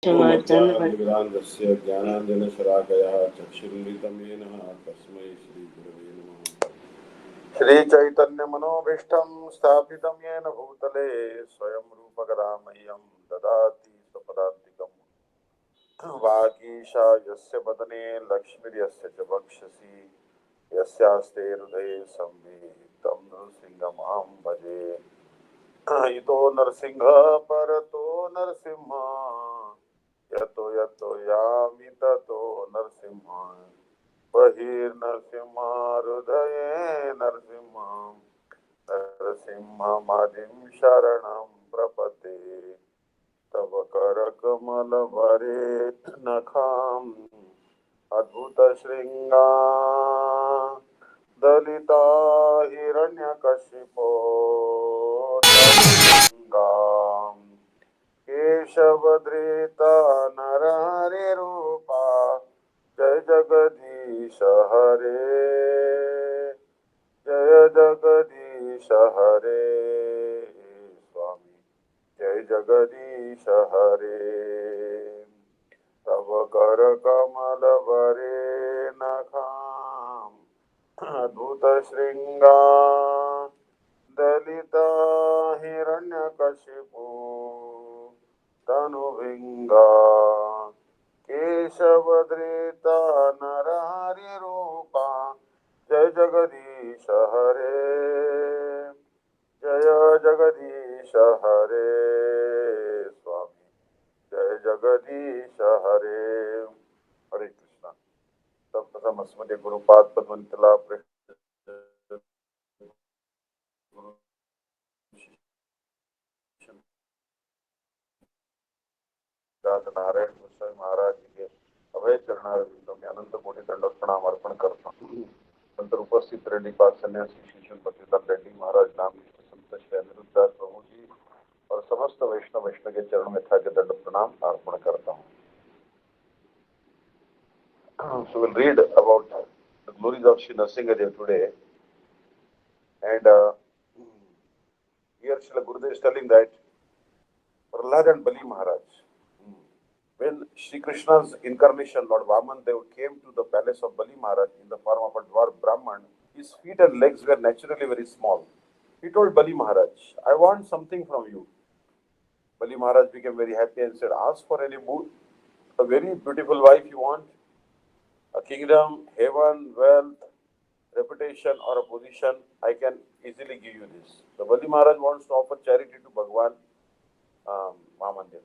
ज्ञानाञ्जनशलाकया ज्ञानाञ्जनशलाकया चक्षुरुन्मिलितं येन तस्मै श्रीगुरवे नमः। श्रीचैतन्यमनोभीष्टं स्थापितं येन भूतले स्वयं रूपकदा मह्यं ददाति स्वपदान्तिकम्। वागीशा यस्य वदने लक्ष्मीर्यस्य च वक्षसि यस्यास्ते हृदये संवित् तं नृसिंहमहं भजे। इतो नरसिंह परतो नरसिंह यतो यतो यामि ततो नरसिंह बहिर्नरसिंह हृदये नरसिंह नरसिंहमादिं शरणं प्रपद्ये तव करकमलभरे नखाम् अद्भुतशृङ्गा दलिता हिरण्यकशिपो केशवधृता नरहरिरूपा जय जगदीश हरे जय जगदीश हरे स्वामी जय जगदीश हरे तव कर कमल भरे नखाम अद्भुत श्रृंगा दलिता हिरण्यकशिपु तनुभिंगा केशवधृता नरहरि रूपा जय जगदीश हरे जय जगदीश हरे स्वामी जय जगदीश हरे। हरे कृष्णा। तत्प्रथम अस्मदीय गुरुपाद पद्मनितला नारायण गोसाई महाराज जी के अभय चरणारविंदों में अनंत कोटि दंडवत प्रणाम अर्पण करता हूँ। अंतर उपस्थित रेड्डी पाद सन्यासी शिशु पतिता रेड्डी महाराज नाम संत श्री अनिरुद्धास प्रभु जी और समस्त वैष्णव के चरणों में था के दंड प्रणाम अर्पण करता हूँ। So we'll read about the glories of Sri Nṛsiṃha today, and here Srila Gurudev is telling that Prahlad and Bali Maharaj, when Shri Krishna's incarnation, Lord Vamandev, came to the palace of Bali Maharaj in the form of a dwarf Brahman, his feet and legs were naturally very small. He told Bali Maharaj, I want something from you. Bali Maharaj became very happy and said, ask for any boon. A very beautiful wife you want, a kingdom, heaven, wealth, reputation or a position, I can easily give you this. The Bali Maharaj wants to offer charity to Bhagwan Vamandev.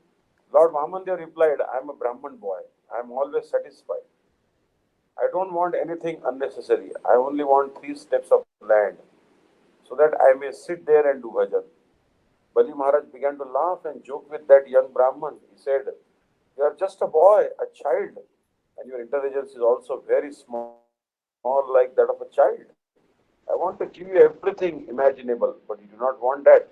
Lord Vamandev replied, I am a Brahman boy. I am always satisfied. I don't want anything unnecessary. I only want 3 steps of land so that I may sit there and do bhajan. Bali Maharaj began to laugh and joke with that young Brahman. He said, you are just a boy, a child, and your intelligence is also very small like that of a child. I want to give you everything imaginable, but you do not want that.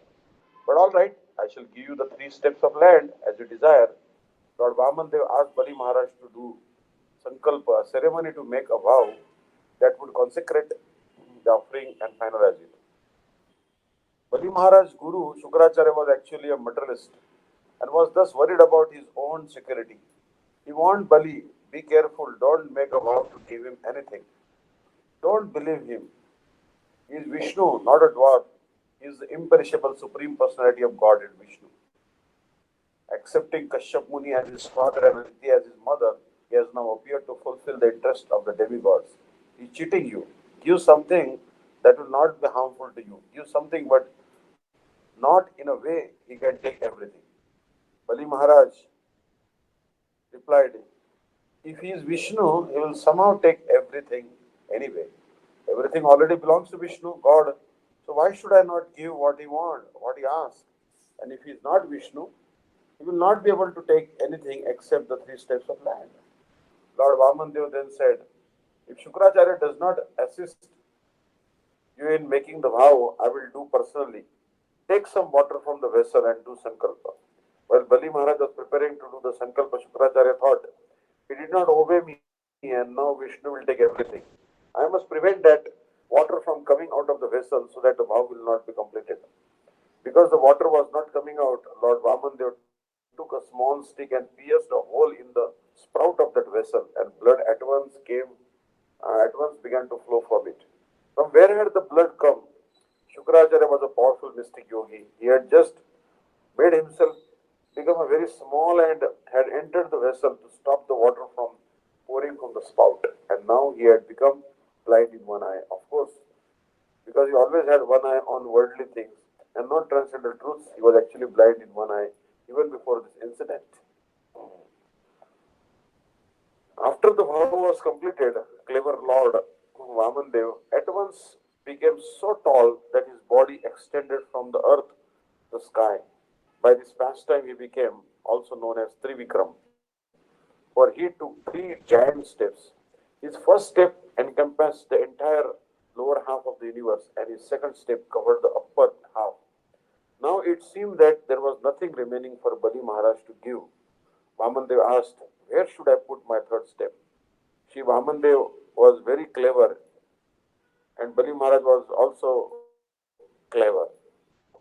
But all right, I shall give you the 3 steps of land as you desire. Lord Vamandev asked Bali Maharaj to do sankalpa, a ceremony to make a vow that would consecrate the offering and finalize it. Bali Maharaj's guru, Shukracharya, was actually a materialist and was thus worried about his own security. He warned Bali, be careful, don't make a vow to give him anything. Don't believe him. He is Vishnu, not a dwarf. He is the imperishable Supreme Personality of God in Vishnu. Accepting Kashyap Muni as his father and Aditi as his mother, he has now appeared to fulfill the interest of the demigods. He is cheating you. Give something that will not be harmful to you. Give something, but not in a way he can take everything. Bali Maharaj replied, if he is Vishnu, he will somehow take everything anyway. Everything already belongs to Vishnu, God. So why should I not give what he wants, what he asks? And if he is not Vishnu, he will not be able to take anything except the 3 steps of land. Lord Vamandev then said, if Shukracharya does not assist you in making the vow, I will do personally. Take some water from the vessel and do sankalpa. While Bali Maharaj was preparing to do the sankalpa, Shukracharya thought, he did not obey me and now Vishnu will take everything. I must prevent that water from coming out of the vessel so that the vow will not be completed. Because the water was not coming out, Lord Vamandev told Bali Maharaj, took a small stick and pierced a hole in the sprout of that vessel, and blood at once began to flow from it. From where had the blood come? Shukracharya was a powerful mystic yogi. He had just made himself become a very small and had entered the vessel to stop the water from pouring from the spout. And now he had become blind in one eye. Of course, because he always had one eye on worldly things and not transcendental truths, he was actually blind in one eye even before this incident. After the vow was completed, clever Lord Vamandev at once became so tall that his body extended from the earth to the sky. By this pastime, he became also known as Trivikram, for he took three giant steps. His first step encompassed the entire lower half of the universe, and his second step covered the upper half. Now it seemed that there was nothing remaining for Bali Maharaj to give. Vamandev asked, "Where should I put my third step?" Shri Vamandev was very clever, and Bali Maharaj was also clever.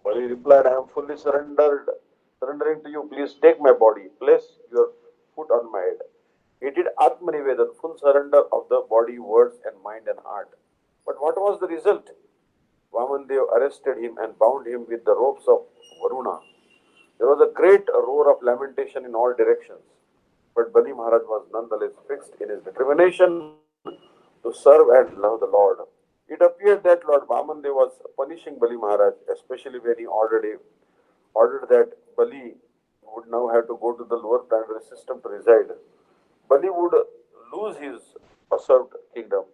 Bali replied, "I am fully surrendering to you. Please take my body, place your foot on my head." He did Atmanivedan, full surrender of the body, words, and mind and heart. But what was the result? Vamandev arrested him and bound him with the ropes of Varuna. There was a great roar of lamentation in all directions. But Bali Maharaj was nonetheless fixed in his determination to serve and love the Lord. It appeared that Lord Vamandev was punishing Bali Maharaj, especially when he ordered that Bali would now have to go to the lower planetary system to reside. Bali would lose his usurped kingdom.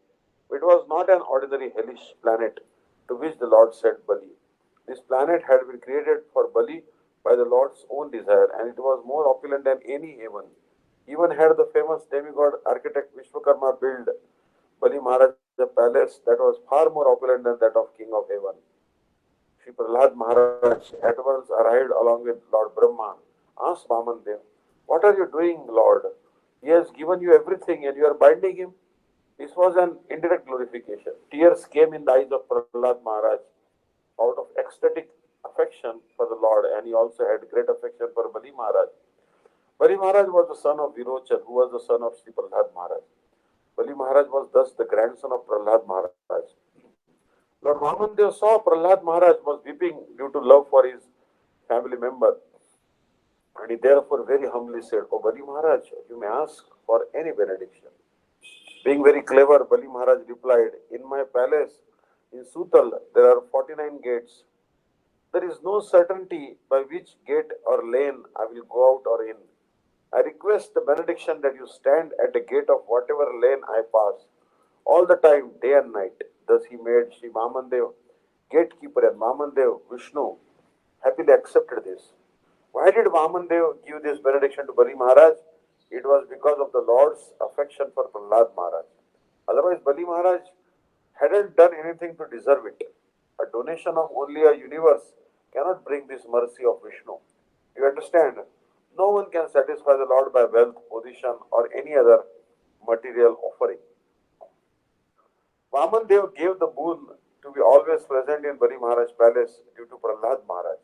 It was not an ordinary hellish planet to which the Lord sent Bali. This planet had been created for Bali by the Lord's own desire, and it was more opulent than any heaven. Even had the famous demigod architect Vishwakarma built Bali Maharaj a palace that was far more opulent than that of King of Heaven. Sri Prahlad Maharaj at once arrived along with Lord Brahma, asked Vamandev, "What are you doing, Lord? He has given you everything and you are binding him." This was an indirect glorification. Tears came in the eyes of Prahlad Maharaj out of ecstatic affection for the Lord, and he also had great affection for Bali Maharaj. Bali Maharaj was the son of Virochan, who was the son of Sri Prahlad Maharaj. Bali Maharaj was thus the grandson of Prahlad Maharaj. Lord Vamandev saw Prahlad Maharaj was weeping due to love for his family member, and he therefore very humbly said, "Oh Bali Maharaj, you may ask for any benediction." Being very clever, Bali Maharaj replied, "In my palace in Sutal there are 49 gates. There is no certainty by which gate or lane I will go out or in. I request the benediction that you stand at the gate of whatever lane I pass, all the time, day and night." Thus he made Sri Vamandev gatekeeper, and Vamandev, Vishnu, happily accepted this. Why did Vamandev give this benediction to Bali Maharaj? It was because of the Lord's affection for Prahlad Maharaj. Otherwise, Bali Maharaj hadn't done anything to deserve it. A donation of only a universe cannot bring this mercy of Vishnu. You understand? No one can satisfy the Lord by wealth, position, or any other material offering. Vamandev gave the boon to be always present in Bali Maharaj palace due to Prahlad Maharaj.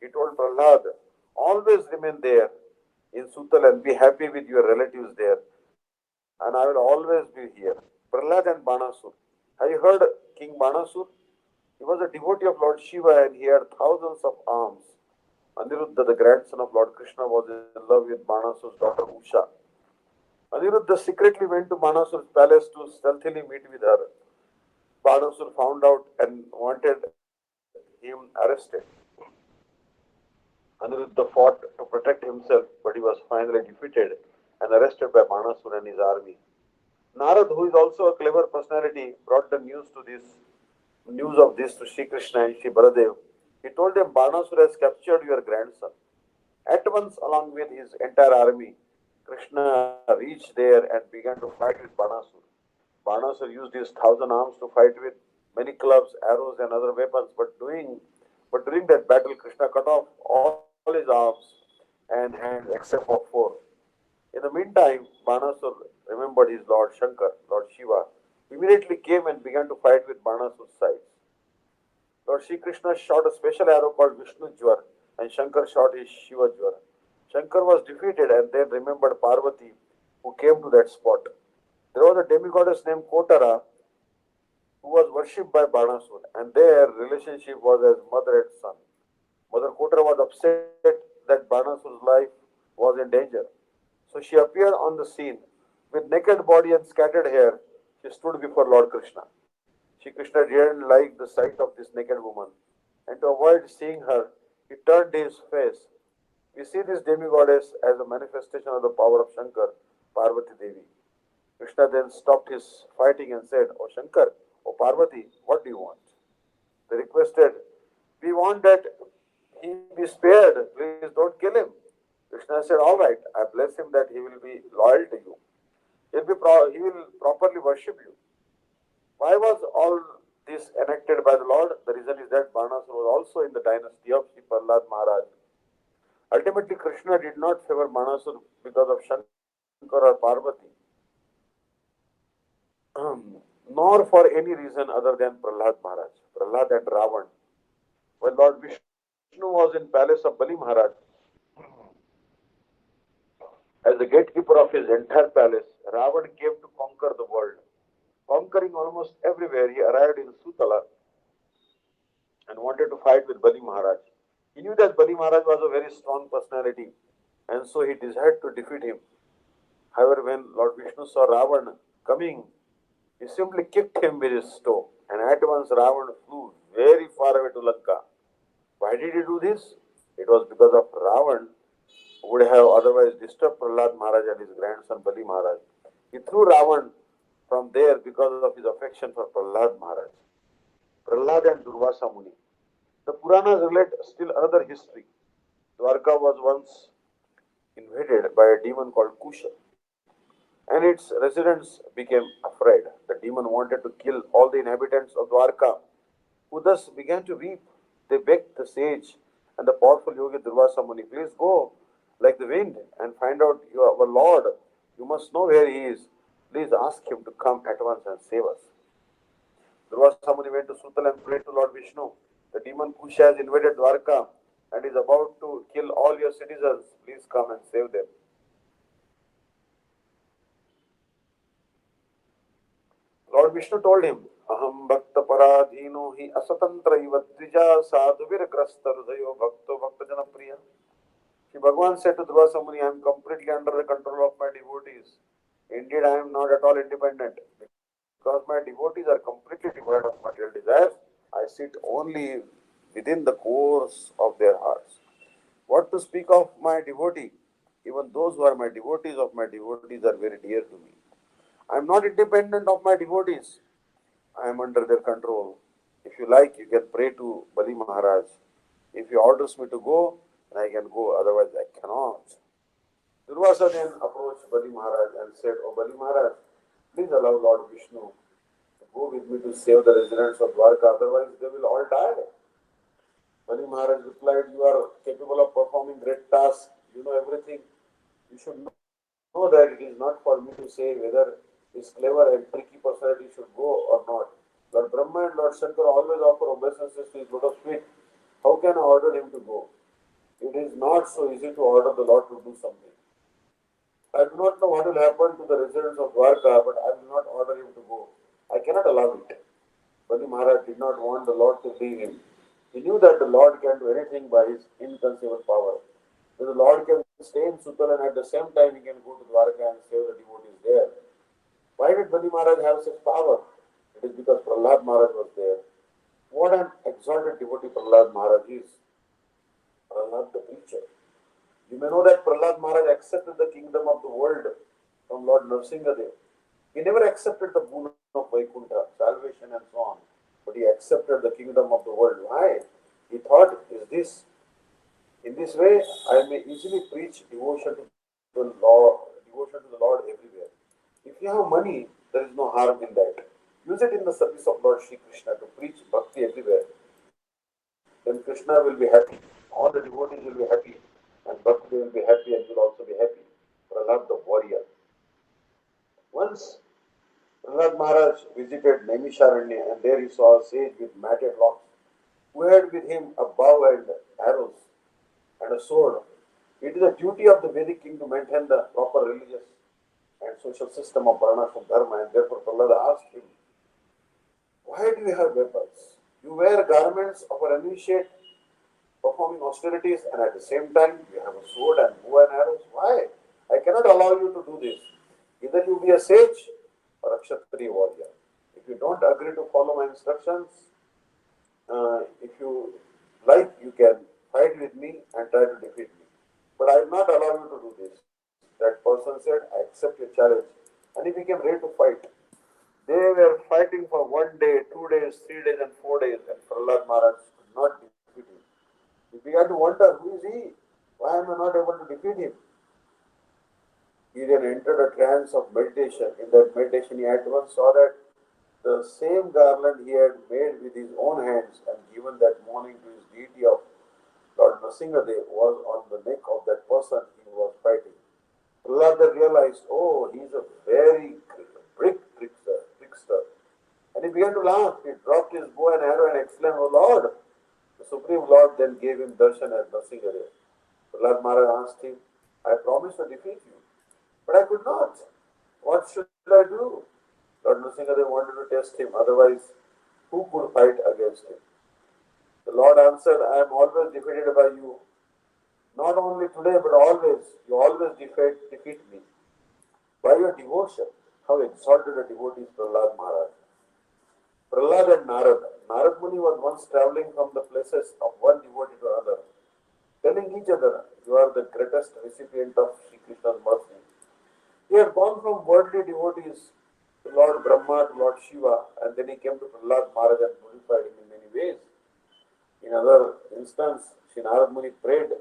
He told Prahlad, "Always remain there in Sutal and be happy with your relatives there, and I will always be here." Prahlad and Banasur. Have you heard King Banasur? He was a devotee of Lord Shiva and he had thousands of arms. Aniruddha, the grandson of Lord Krishna, was in love with Banasur's daughter Usha. Aniruddha secretly went to Banasur's palace to stealthily meet with her. Banasur found out and wanted him arrested. Aniruddha fought to protect himself, but he was finally defeated and arrested by Banasur and his army. Narad, who is also a clever personality, brought the news of this to Sri Krishna and Sri Baladev. He told them, "Banasur has captured your grandson." At once, along with his entire army, Krishna reached there and began to fight with Banasur. Banasur used his 1,000 arms to fight with many clubs, arrows, and other weapons. But during that battle, Krishna cut off all his arms and hands except for four. In the meantime, Banasur remembered his Lord Shankar, Lord Shiva, who immediately came and began to fight with Banasur's sides. Lord Sri Krishna shot a special arrow called Vishnu Jwar, and Shankar shot his Shiva Jwar. Shankar was defeated and then remembered Parvati, who came to that spot. There was a demigoddess named Kotara who was worshipped by Banasur, and their relationship was as mother and son. Mother Kotara was upset that Banasur's life was in danger. So she appeared on the scene. With naked body and scattered hair, she stood before Lord Krishna. Shri Krishna didn't like the sight of this naked woman, and to avoid seeing her, he turned his face. We see this demigoddess as a manifestation of the power of Shankar, Parvati Devi. Krishna then stopped his fighting and said, "O Shankar, O Parvati, what do you want?" They requested, "We want that he be spared. Please don't kill him." Krishna said, "All right, I bless him that he will be loyal to you. He will properly worship you." Why was all this enacted by the Lord? The reason is that Banasur was also in the dynasty of Sri Prahlad Maharaj. Ultimately, Krishna did not favor Banasur because of Shankar or Parvati, nor for any reason other than Prahlad Maharaj. Prahlad and Ravan. When Lord Vishnu was in palace of Bali Maharaj, as the gatekeeper of his entire palace, Ravan came to conquer the world. Conquering almost everywhere, he arrived in Sutala and wanted to fight with Bali Maharaj. He knew that Bali Maharaj was a very strong personality, and so he desired to defeat him. However, when Lord Vishnu saw Ravan coming, he simply kicked him with his stone, and at once Ravan flew very far away to Lanka. Why did he do this? It was because of Ravan, who would have otherwise disturbed Prahlad Maharaj and his grandson Bali Maharaj. He threw Ravan from there because of his affection for Prahlad Maharaj. Prahlad and Durvasa Muni. The Puranas relate still another history. Dwarka was once invaded by a demon called Kusha, and its residents became afraid. The demon wanted to kill all the inhabitants of Dwarka, who thus began to weep. They begged the sage and the powerful yogi Durvasa Muni, "Please go like the wind and find out our Lord. You must know where he is. Please ask him to come at once and save us." Durvasa Muni went to Sutal and prayed to Lord Vishnu. "The demon Kusha has invaded Dwarka and is about to kill all your citizens. Please come and save them." Lord Vishnu told him, "Aham bhakta paradhino hi asatantra iva dvija sadhuvir grasta hridayo bhakto bhakta jana priya." Shri Bhagavan said to Durvasa Muni, "I am completely under the control of my devotees. Indeed, I am not at all independent. Because my devotees are completely devoid of material desires, I sit only within the course of their hearts. What to speak of my devotee? Even those who are my devotees are very dear to me. I am not independent of my devotees. I am under their control. If you like, you can pray to Bali Maharaj. If he orders me to go, then I can go, otherwise I cannot." Durvasa then approached Bali Maharaj and said, "O Bali Maharaj, please allow Lord Vishnu to go with me to save the residents of Dwarka, otherwise they will all die." Bali Maharaj replied, "You are capable of performing great tasks. You know everything. You should know that it is not for me to say whether this clever and tricky personality should go or not. Lord Brahma and Lord Shankar always offer obeisances to his lotus feet. How can I order him to go? It is not so easy to order the Lord to do something. I do not know what will happen to the residents of Dwarka, but I will not order him to go. I cannot allow it." Bali Maharaj did not want the Lord to leave him. He knew that the Lord can do anything by his inconceivable power. So the Lord can stay in Sutal and at the same time he can go to Dwarka and save the devotees there. Why did Bali Maharaj have such power? It is because Prahlad Maharaj was there. What an exalted devotee Prahlad Maharaj is. Prahlad the preacher. You may know that Prahlad Maharaj accepted the kingdom of the world from Lord Nṛsiṃha-caturdaśī. He never accepted the boon of Vaikuntha, salvation and so on, but he accepted the kingdom of the world. Why? He thought, in this way, I may easily preach devotion to the Lord everywhere. If you have money, there is no harm in that. Use it in the service of Lord Sri Krishna to preach bhakti everywhere. Then Krishna will be happy. All the devotees will be happy. And Bhakti will be happy and you will also be happy. Prahlad the warrior. Once Prahlad Maharaj visited Naimisharanya and there he saw a sage with matted locks who had with him a bow and arrows and a sword. It is the duty of the Vedic king to maintain the proper religious and social system of Varnashram Dharma, and therefore Prahlada asked him, why do you have weapons? You wear garments of an initiate performing austerities, and at the same time you have a sword and bow and arrows. Why? I cannot allow you to do this. Either you be a sage or a Kshatriya warrior. If you don't agree to follow my instructions, if you like, you can fight with me and try to defeat me. But I will not allow you to do this. That person said, I accept your challenge. And he became ready to fight. They were fighting for 1 day, 2 days, 3 days, and 4 days, and Prahlad Maharaj could not defeat him. He began to wonder, who is he? Why am I not able to defeat him? He then entered a trance of meditation. In that meditation, he at once saw that the same garland he had made with his own hands and given that morning to his deity of Lord Nṛsiṃha-caturdaśī was on the neck of that person he was fighting. Prahlad realized, oh, he is a very brick trickster. And he began to laugh. He dropped his bow and arrow and exclaimed, oh Lord! The Supreme Lord then gave him darshan as Nṛsiṃha-caturdaśī. Prahlad Maharaj asked him, I promised to defeat you, but I could not. What should I do? Lord Nṛsiṃha-caturdaśī wanted to test him, otherwise, who could fight against him? The Lord answered, I am always defeated by you. Not only today, but always. You always defeat me. By your devotion. How exalted a devotee is Prahlad Maharaj. Prahlad and Narad. Narad Muni was once traveling from the places of one devotee to another, telling each other, you are the greatest recipient of Sri Krishna's mercy. He had gone from worldly devotees to Lord Brahma, to Lord Shiva, and then he came to Prahlad Maharaj and glorified him in many ways. In another instance, Sri Narad Muni prayed,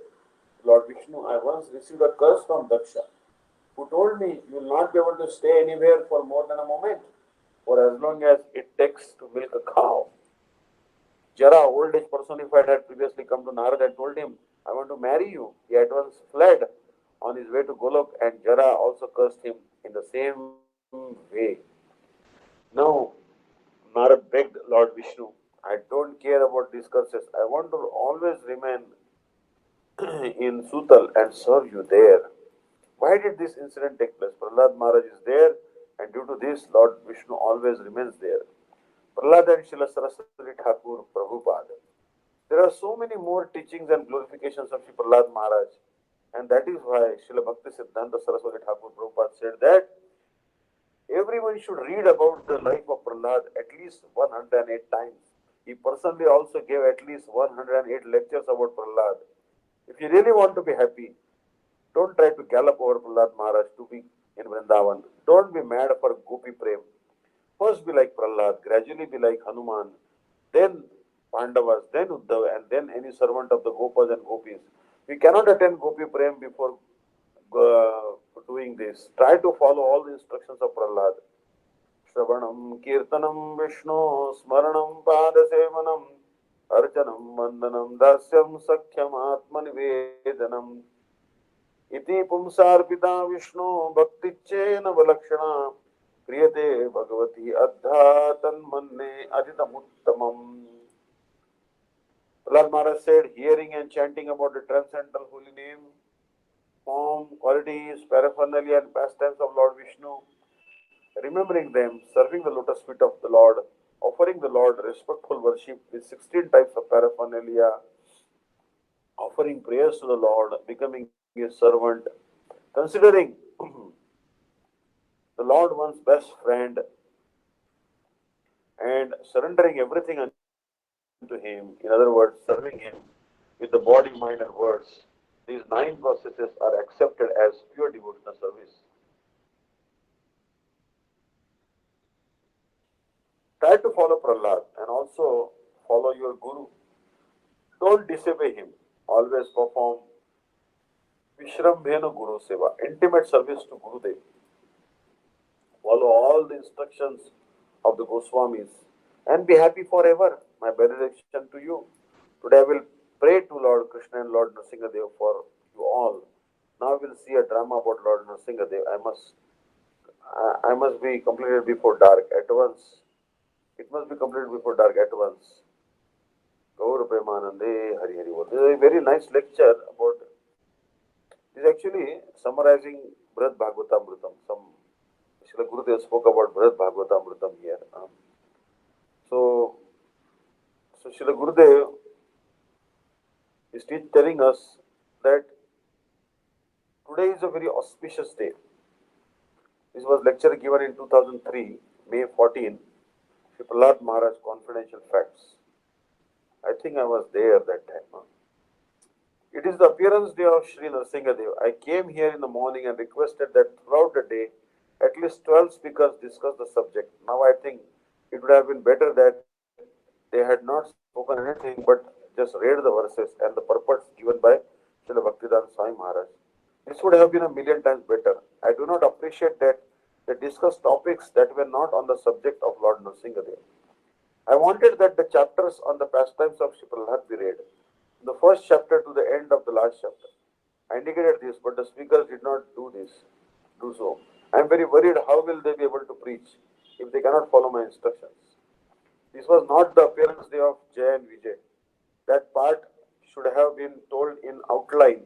Lord Vishnu, I once received a curse from Daksha, who told me you will not be able to stay anywhere for more than a moment, for as long as it takes to milk a cow. Jara, old age personified, had previously come to Narad and told him, I want to marry you. He at once fled on his way to Golok, and Jara also cursed him in the same way. Now, Narad begged Lord Vishnu, I don't care about these curses. I want to always remain in Sutal and serve you there. Why did this incident take place? Prahlad Maharaj is there, and due to this, Lord Vishnu always remains there. Prahlad and Srila Saraswati Thakur Prabhupada. There are so many more teachings and glorifications of Sri Prahlad Maharaj, and that is why Srila Bhakti Siddhanta Saraswati Thakur Prabhupada said that everyone should read about the life of Prahlad at least 108 times. He personally also gave at least 108 lectures about Prahlad. If you really want to be happy, don't try to gallop over Prahlad Maharaj to be in Vrindavan. Don't be mad for Gopi Prem. First be like Prahlad, gradually be like Hanuman, then Pandavas, then Uddhava, and then any servant of the Gopas and Gopis. We cannot attend Gopi Prem before doing this. Try to follow all the instructions of Prahlad. Shravanam, Kirtanam, Vishnu, Smaranam, Padasevanam, Archanam, Vandanam, Dasyam, Sakhyam, Atmanivedanam. Iti Pumsarpita Vishnu, Bhakti Chena Valakshana, Priyate Bhagavati Adha Tanmanne Aditamuttamam. Prahlad Maharaj said, hearing and chanting about the transcendental holy name, form, qualities, paraphernalia, and pastimes of Lord Vishnu, remembering them, serving the lotus feet of the Lord, offering the Lord respectful worship with 16 types of paraphernalia, offering prayers to the Lord, becoming His servant, considering the Lord one's best friend, and surrendering everything unto Him, in other words, serving Him with the body, mind, and words. These 9 processes are accepted as pure devotional service. Try to follow Prahlad and also follow your Guru. Don't disobey him. Always perform Vishrambhena Guru Seva, intimate service to Gurudev. Follow all the instructions of the Goswamis and be happy forever. My benediction to you. Today I will pray to Lord Krishna and Lord Nṛsiṃha-caturdaśī for you all. Now we'll see a drama about Lord Nṛsiṃha-caturdaśī. I must be completed before dark at once. It must be completed before dark at once. Gaur Premanande Hari Hari Bol. This is a very nice lecture about It is actually summarizing Brihad Bhagavatamritam. Some Srila Gurudev spoke about Brihad Bhagavatamritam here. So, so Srila Gurudev is telling us that today is a very auspicious day. This was lecture given in 2003, May 14, Sri Prahlad Maharaj Confidential Facts. I think I was there that time. It is the appearance day of Sri Nṛsiṃha-Dev. I came here in the morning and requested that throughout the day, at least 12 speakers discuss the subject. Now I think it would have been better that they had not spoken anything but just read the verses and the purports given by Srila Bhaktivedanta Swami Maharaj. This would have been a million times better. I do not appreciate that they discussed topics that were not on the subject of Lord Nṛsiṃha-Dev. I wanted that the chapters on the pastimes of Sri Prahlad be read, the first chapter to the end of the last chapter. I indicated this, but the speakers did not do so. I am very worried how will they be able to preach if they cannot follow my instructions. This was not the appearance day of Jay and Vijay. That part should have been told in outline.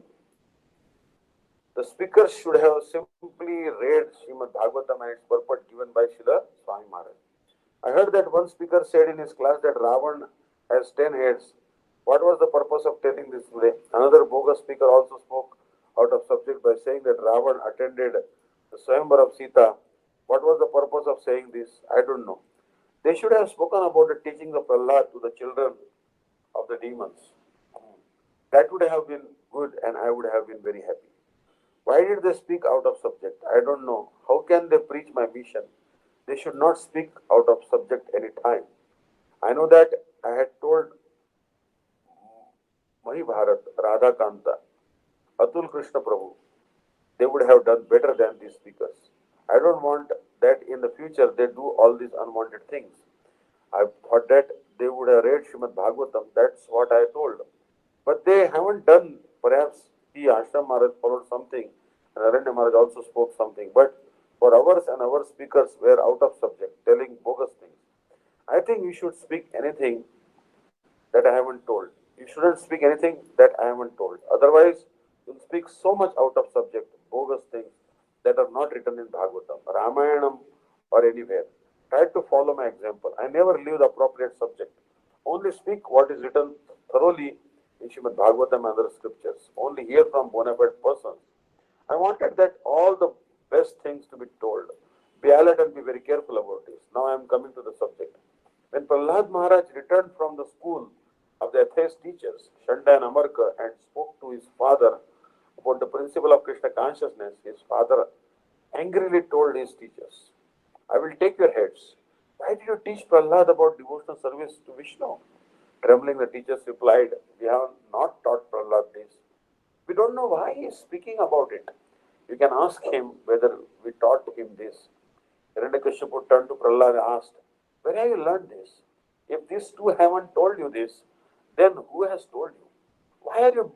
The speakers should have simply read Srimad Bhagavatam and its purport given by Srila Swami Maharaj. I heard that one speaker said in his class that Ravan has 10 heads. What was the purpose of telling this today? Another bogus speaker also spoke out of subject by saying that Ravan attended the Swayamvar of Sita. What was the purpose of saying this? I don't know. They should have spoken about the teachings of Prahlad to the children of the demons. That would have been good and I would have been very happy. Why did they speak out of subject? I don't know. How can they preach my mission? They should not speak out of subject any time. I know that I had told Mahi Bharat, Radha Kanta, Atul Krishna Prabhu, they would have done better than these speakers. I don't want that in the future they do all these unwanted things. I thought that they would have read Srimad Bhagavatam, that's what I told. But they haven't done, perhaps he, Ashram Maharaj, followed something, and Aranya Maharaj also spoke something. But for hours and our speakers were out of subject, telling bogus things. I think you should speak anything that I haven't told. You shouldn't speak anything that I haven't told. Otherwise, you'll speak so much out of subject, bogus things that are not written in Bhagavatam, Ramayanam, or anywhere. Try to follow my example. I never leave the appropriate subject. Only speak what is written thoroughly in Srimad Bhagavatam and other scriptures. Only hear from bona fide persons. I wanted that all the best things to be told. Be alert and be very careful about this. Now I am coming to the subject. When Prahlad Maharaj returned from the school of the atheist teachers, Shanda and Amarka, and spoke to his father about the principle of Krishna consciousness, his father angrily told his teachers, I will take your heads. Why did you teach Prahlad about devotional service to Vishnu? Trembling, the teachers replied, we have not taught Prahlad this. We don't know why he is speaking about it. You can ask him whether we taught him this. Hiranyakashipu turned to Prahlad and asked, where have you learned this? If these two haven't told you this, then who has told you? Why are you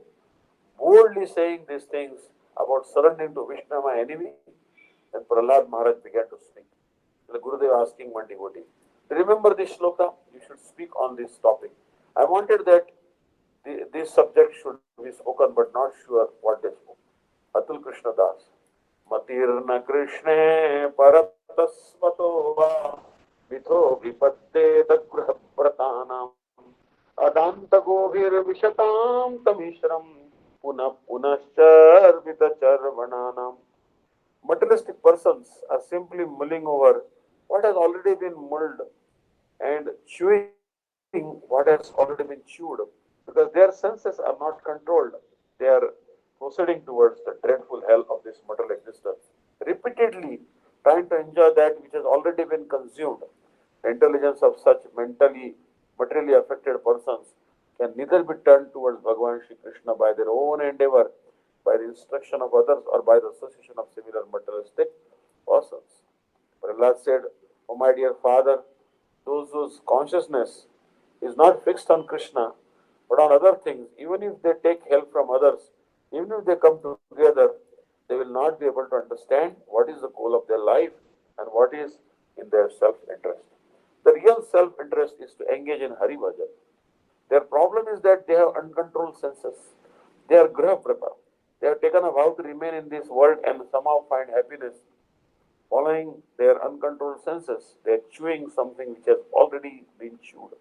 boldly saying these things about surrendering to Vishnu, my enemy? Then Prahlad Maharaj began to speak. The Gurudev asking one devotee, remember this shloka? You should speak on this topic. I wanted that this subject should be spoken, but not sure what they spoke. Atul Krishna Das. Matirna Krishne Paratasvato Va Vitho Vipatte Dagraha Pratanam Adanta Govir Vishatam Tamishram Puna Punaschar Vitacharvananam. Materialistic persons are simply mulling over what has already been mulled and chewing what has already been chewed because their senses are not controlled. They are proceeding towards the dreadful hell of this material existence, repeatedly trying to enjoy that which has already been consumed. The intelligence of such materially affected persons can neither be turned towards Bhagavan Shri Krishna by their own endeavor, by the instruction of others, or by the association of similar materialistic persons. Prahlad said, oh my dear father, those whose consciousness is not fixed on Krishna, but on other things, even if they take help from others, even if they come together, they will not be able to understand what is the goal of their life and what is in their self-interest. The real self-interest is to engage in Hari Bhajan. Their problem is that they have uncontrolled senses. They are Graha Prata. They have taken a vow to remain in this world and somehow find happiness. Following their uncontrolled senses, they are chewing something which has already been chewed.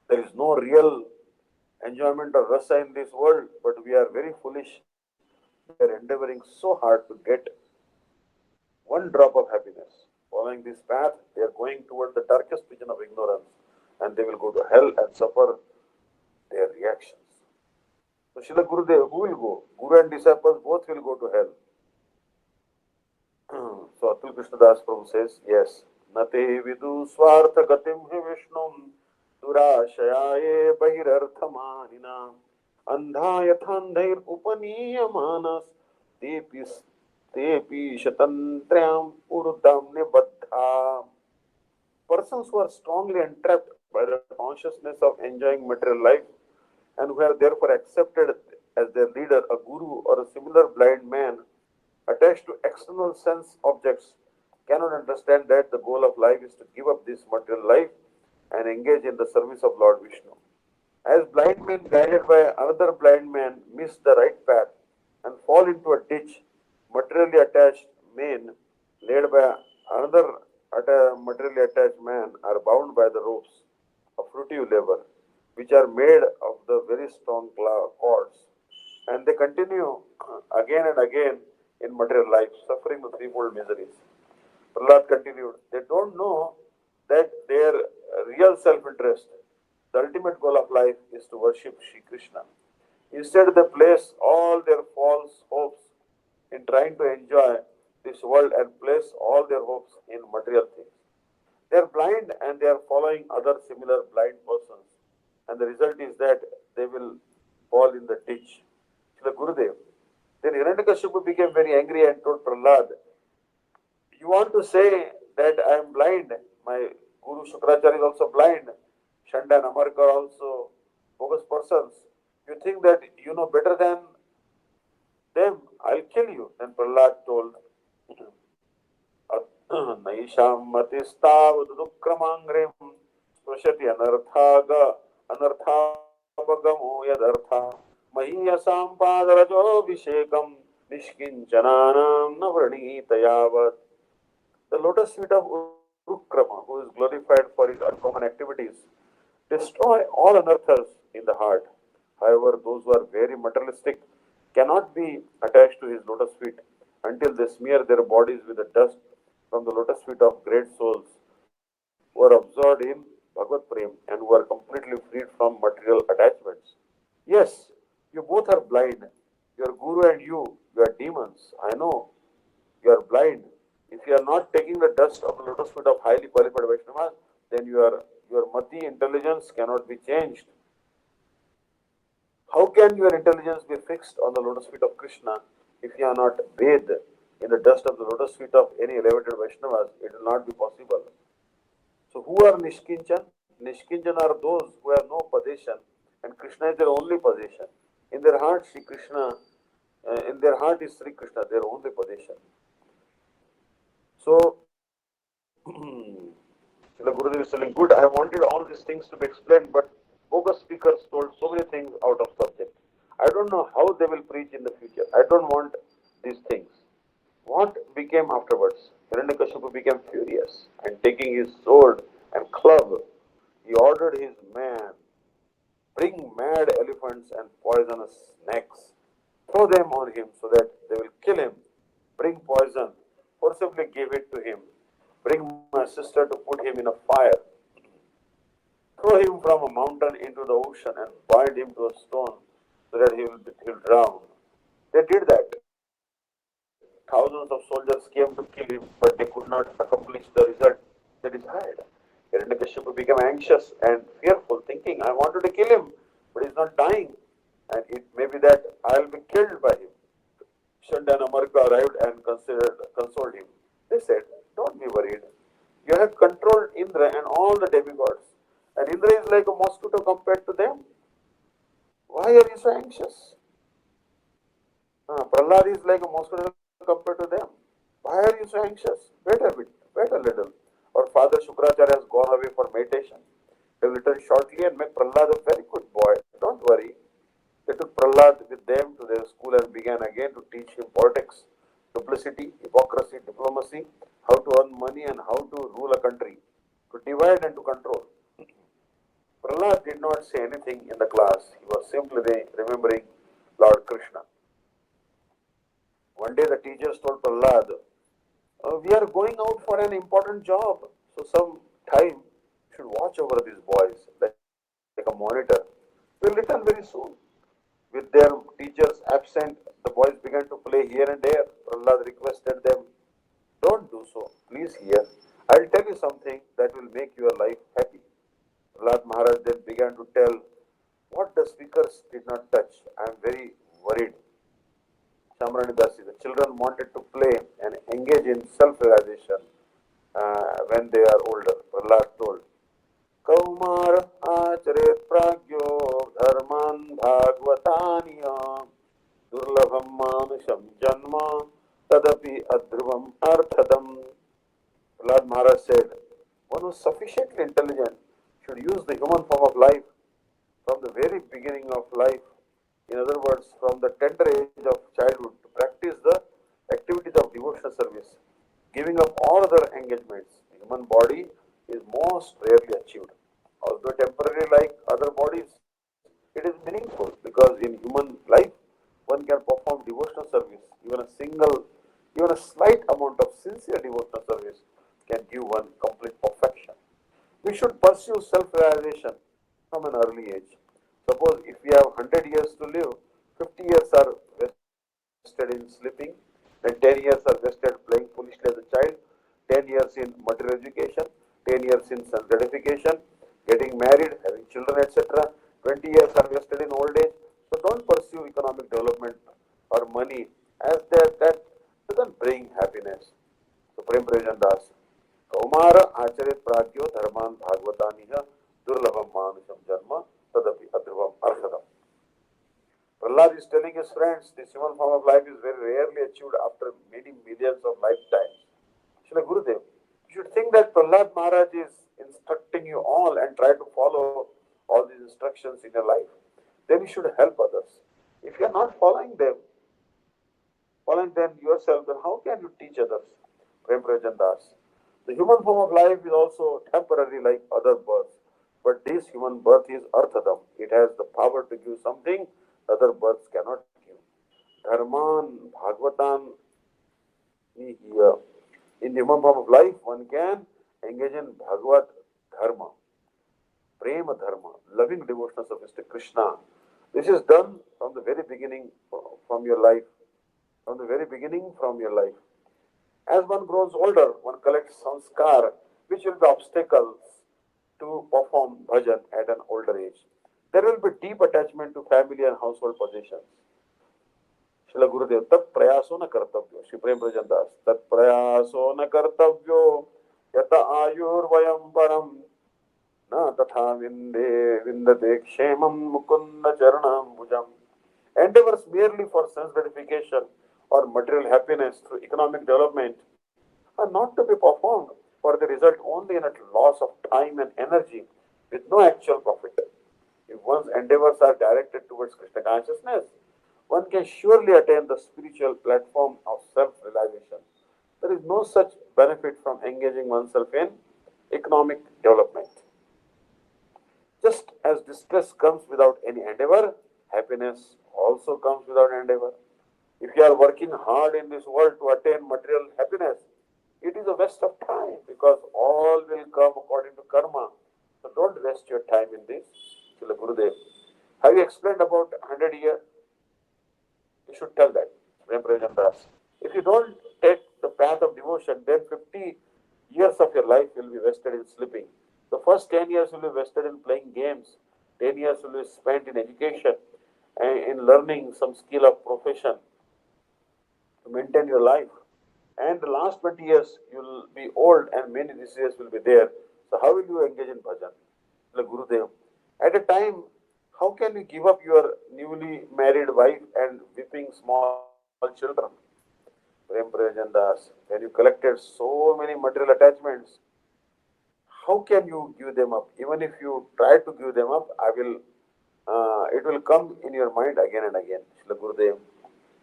There is no real enjoyment or rasa in this world, but we are very foolish. We are endeavoring so hard to get one drop of happiness. Following this path, they are going toward the darkest region of ignorance, and they will go to hell and suffer their reactions. So, Srila Gurudev, who will go? Guru and disciples both will go to hell. So, Atul Krishnadas Prabhu says, yes, Nate vidu swartha gatim hi Vishnum durashayaye bahirarthamanina andha yathandhair upaniyamanas tepis tepi shatantrayam urudam nibaddha. Persons who are strongly entrapped by the consciousness of enjoying material life and who are therefore accepted as their leader, a guru, or a similar blind man attached to external sense objects cannot understand that the goal of life is to give up this material life and engage in the service of Lord Vishnu. As blind men guided by another blind man miss the right path and fall into a ditch, materially attached men led by another materially attached man are bound by the ropes of fruitive labor, which are made of the very strong cords, and they continue again and again in material life, suffering the threefold miseries. Prahlad continued, they don't know that their real self interest, the ultimate goal of life, is to worship Sri Krishna. Instead, they place all their false hopes in trying to enjoy this world and place all their hopes in material things. They are blind and they are following other similar blind persons, and the result is that they will fall in the ditch. Srila Gurudev. Then Hiranyakashipu became very angry and told Prahlad, you want to say that I am blind? My Guru Shukracharya is also blind. Shanda and Amarka are also bogus persons. You think that you know better than them? I'll kill you. Then Prahlad told, Naisham matistav dukramangrim sprashati anarthapagamo yadartha mahiyasam padarajo vishekam nishkinchananam navranitayavat. The lotus feet of Urukrama, who is glorified for his uncommon activities, destroy all unearthers in the heart. However, those who are very materialistic cannot be attached to his lotus feet until they smear their bodies with the dust from the lotus feet of great souls who are absorbed in Bhagavad Prem and who are completely freed from material attachments. Yes, you both are blind. Your guru and you are demons. I know you are blind. If you are not taking the dust of the lotus feet of highly qualified Vaishnavas, then your mati intelligence cannot be changed. How can your intelligence be fixed on the lotus feet of Krishna if you are not bathed in the dust of the lotus feet of any elevated Vaishnavas? It will not be possible. So, who are Nishkinchan? Nishkinchan are those who have no possession, and Krishna is their only possession. In their heart, in their heart is Sri Krishna, their only possession. So, the Gurudev is telling, good, I wanted all these things to be explained, but bogus speakers told so many things out of subject. I don't know how they will preach in the future. I don't want these things. What became afterwards? Hiranyakashipu became furious and taking his sword and club, he ordered his men, bring mad elephants and poisonous snakes, throw them on him so that they will kill him, bring poison, forcibly give it to him, bring my sister to put him in a fire, throw him from a mountain into the ocean and bind him to a stone so that he'll drown. They did that. Thousands of soldiers came to kill him, but they could not accomplish the result they desired. Hiranyakashipu became anxious and fearful, thinking, I wanted to kill him, but he's not dying, and it may be that I'll be killed by him. Shanda and Amarka arrived and consoled him. They said, don't be worried. You have controlled Indra and all the demigods, and Indra is like a mosquito compared to them. Why are you so anxious? Prahlad is like a mosquito compared to them. Why are you so anxious? Wait a bit, wait a little. Our father Shukracharya has gone away for meditation. He will return shortly and make Prahlad a very good boy. Don't worry. They took Prahlad with them to their school and began again to teach him politics, duplicity, hypocrisy, diplomacy, how to earn money and how to rule a country, to divide and to control. Prahlad did not say anything in the class. He was simply remembering Lord Krishna. One day the teachers told Prahlad, we are going out for an important job, so some time you should watch over these boys like a monitor. We'll return very soon. With their teachers absent, the boys began to play here and there. Prahlad requested them, don't do so, please hear. I'll tell you something that will make your life happy. Prahlad Maharaj then began to tell what the speakers did not touch. I am very worried. Shamrani Dasi, the children wanted to play and engage in self-realization when they are older. Prahlad told, Kaumar acharet pragyo dharman bhagvataniya durlabham manusham janma tadapi adhruvam arthadam. Prahlad Maharaj said, one who is sufficiently intelligent should use the human form of life from the very beginning of life. In other words, from the tender age of childhood to practice the activities of devotional service, giving up all other engagements. The human body is most rarely achieved. Although temporary like other bodies, it is meaningful because in human life one can perform devotional service. Even a slight amount of sincere devotional service can give one complete perfection. We should pursue self-realization from an early age. Suppose if we have 100 years to live, 50 years are wasted in sleeping, then 10 years are wasted playing foolishly as a child, 10 years in material education, 10 years in self-gratification, getting married, having children, etc. 20 years are wasted in old age. So don't pursue economic development or money as that doesn't bring happiness. So Prem Prajan Das, Kaumara Acharit Pragyo Dharman Bhagvataniha Durlabham Manusham Janma Tadapi Adhruvam Arhadam. Prahlad is telling his friends, this human form of life is very rarely achieved after many millions of lifetimes. Srila Gurudev, you should think that Prahlad Maharaj is instructing you all and try to follow all these instructions in your life. Then you should help others. If you are not following them yourself, then how can you teach others? Prem Prajan Das. The human form of life is also temporary like other births. But this human birth is arthadam. It has the power to give something other births cannot give. Dharman, Bhagavatan, here. In the human form of life, one can engage in Bhagavad Dharma, Prema Dharma, loving devotional service to Krishna. This is done from the very beginning from your life. From the very beginning from your life. As one grows older, one collects sanskar, which will be obstacles to perform bhajan at an older age. There will be deep attachment to family and household possessions. Srila Gurudev, tat prayaso na kartavyo. Shri Prem Prajan Das, tat prayaso na kartavyo, yata ayur vayam param, na tatha vindate kshemam mukunda charanam bhujam. Endeavors merely for sense gratification or material happiness through economic development are not to be performed, for they result only in a loss of time and energy with no actual profit. If one's endeavors are directed towards Krishna consciousness, one can surely attain the spiritual platform of self-realization. There is no such benefit from engaging oneself in economic development. Just as distress comes without any endeavor, happiness also comes without endeavor. If you are working hard in this world to attain material happiness, it is a waste of time because all will come according to karma. So don't waste your time in this. Srila Gurudev, have you explained about 100 years? You should tell that. If you don't take the path of devotion, then 50 years of your life will be wasted in sleeping. The first 10 years will be wasted in playing games. 10 years will be spent in education and in learning some skill of profession to maintain your life. And the last 20 years, you will be old and many diseases will be there. So how will you engage in bhajan? Like Gurudev, at a time, how can you give up your newly married wife and whipping small children? Prem Prajan Das, when you collected so many material attachments, how can you give them up? Even if you try to give them up, I will it will come in your mind again and again. Srila Gurudev,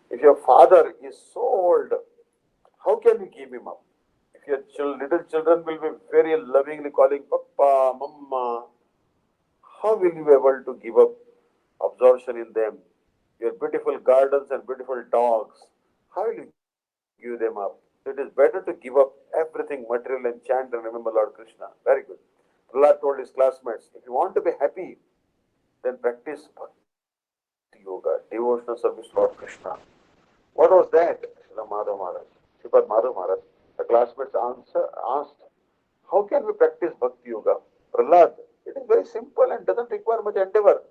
if your father is so old, how can you give him up? If your little children will be very lovingly calling Papa, Mama, how will you be able to give up absorption in them? Your beautiful gardens and beautiful dogs, how will you give them up? So it is better to give up everything material and chant and remember Lord Krishna. Very good. Prahlad told his classmates, if you want to be happy, then practice bhakti yoga, devotional service to Lord Krishna. What was that? Srila Madhav Maharaj. Sripad Madhav Maharaj. The classmates asked, how can we practice bhakti yoga? Prahlad, it is very simple and doesn't require much endeavor.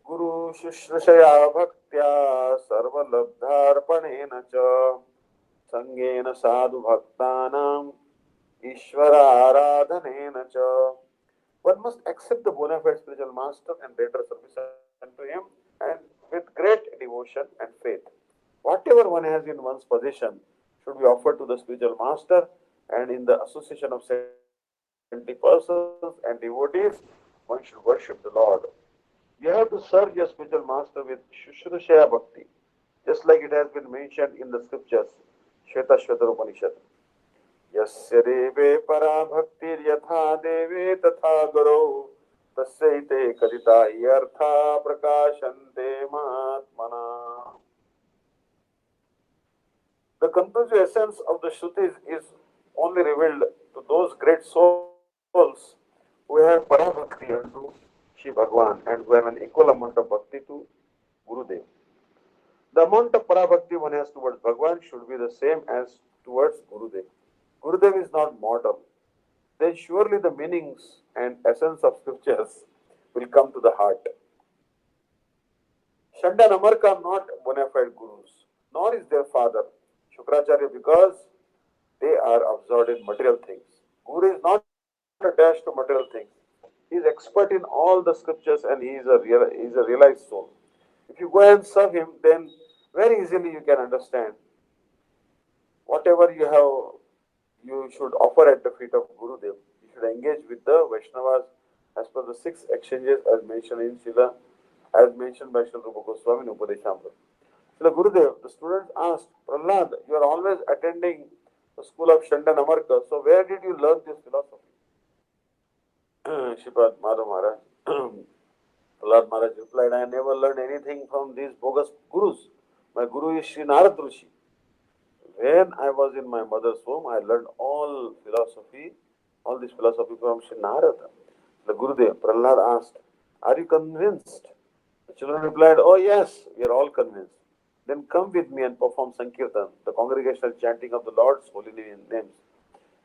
Guru Shushrashaya Bhaktya Sarvalabdharpanena cha Sangena Sadhu Bhaktanam Ishvara Aradhanena cha. One must accept the bona fide spiritual master and render service unto him, and with great devotion and faith. Whatever one has in one's possession should be offered to the spiritual master, and in the association of saintly persons and devotees, one should worship the Lord. You have to serve your spiritual master with Shushrashaya Bhakti, just like it has been mentioned in the scriptures, Shvetashvatara Upanishad. Yasya deve para bhaktir yatha deve tatha guru tasyaite kadita yartha prakashante mahatmana. The conclusive essence of the Shrutis is only revealed to those great souls who have parabhakti unto Shri Bhagwan and who have an equal amount of bhakti to Gurudev. The amount of parabhakti one has towards Bhagwan should be the same as towards Gurudev. Gurudev is not model. Then surely the meanings and essence of scriptures will come to the heart. Shanda and Amarka are not bona fide gurus, nor is their father Shukracharya, because they are absorbed in material things. Guru is not attached to material things. He is expert in all the scriptures and he is a realized soul. If you go and serve him, then very easily you can understand whatever you should offer at the feet of Gurudev. You should engage with the Vaishnavas as per the six exchanges as mentioned by Srila Rupa Goswami in Upadeshamrita. Srila Gurudev, the students asked, Prahlad, you are always attending the school of Shanda and Amarka, so where did you learn this philosophy? Sripad Madhav Maharaj. Prahlad Maharaj replied, I never learned anything from these bogus gurus. My guru is Sri Narad Rishi. When I was in my mother's home, I learned all this philosophy from Sri Narada. The Gurudev, Prahlad asked, are you convinced? The children replied, oh yes, we are all convinced. Then come with me and perform Sankirtan, the congregational chanting of the Lord's holy names.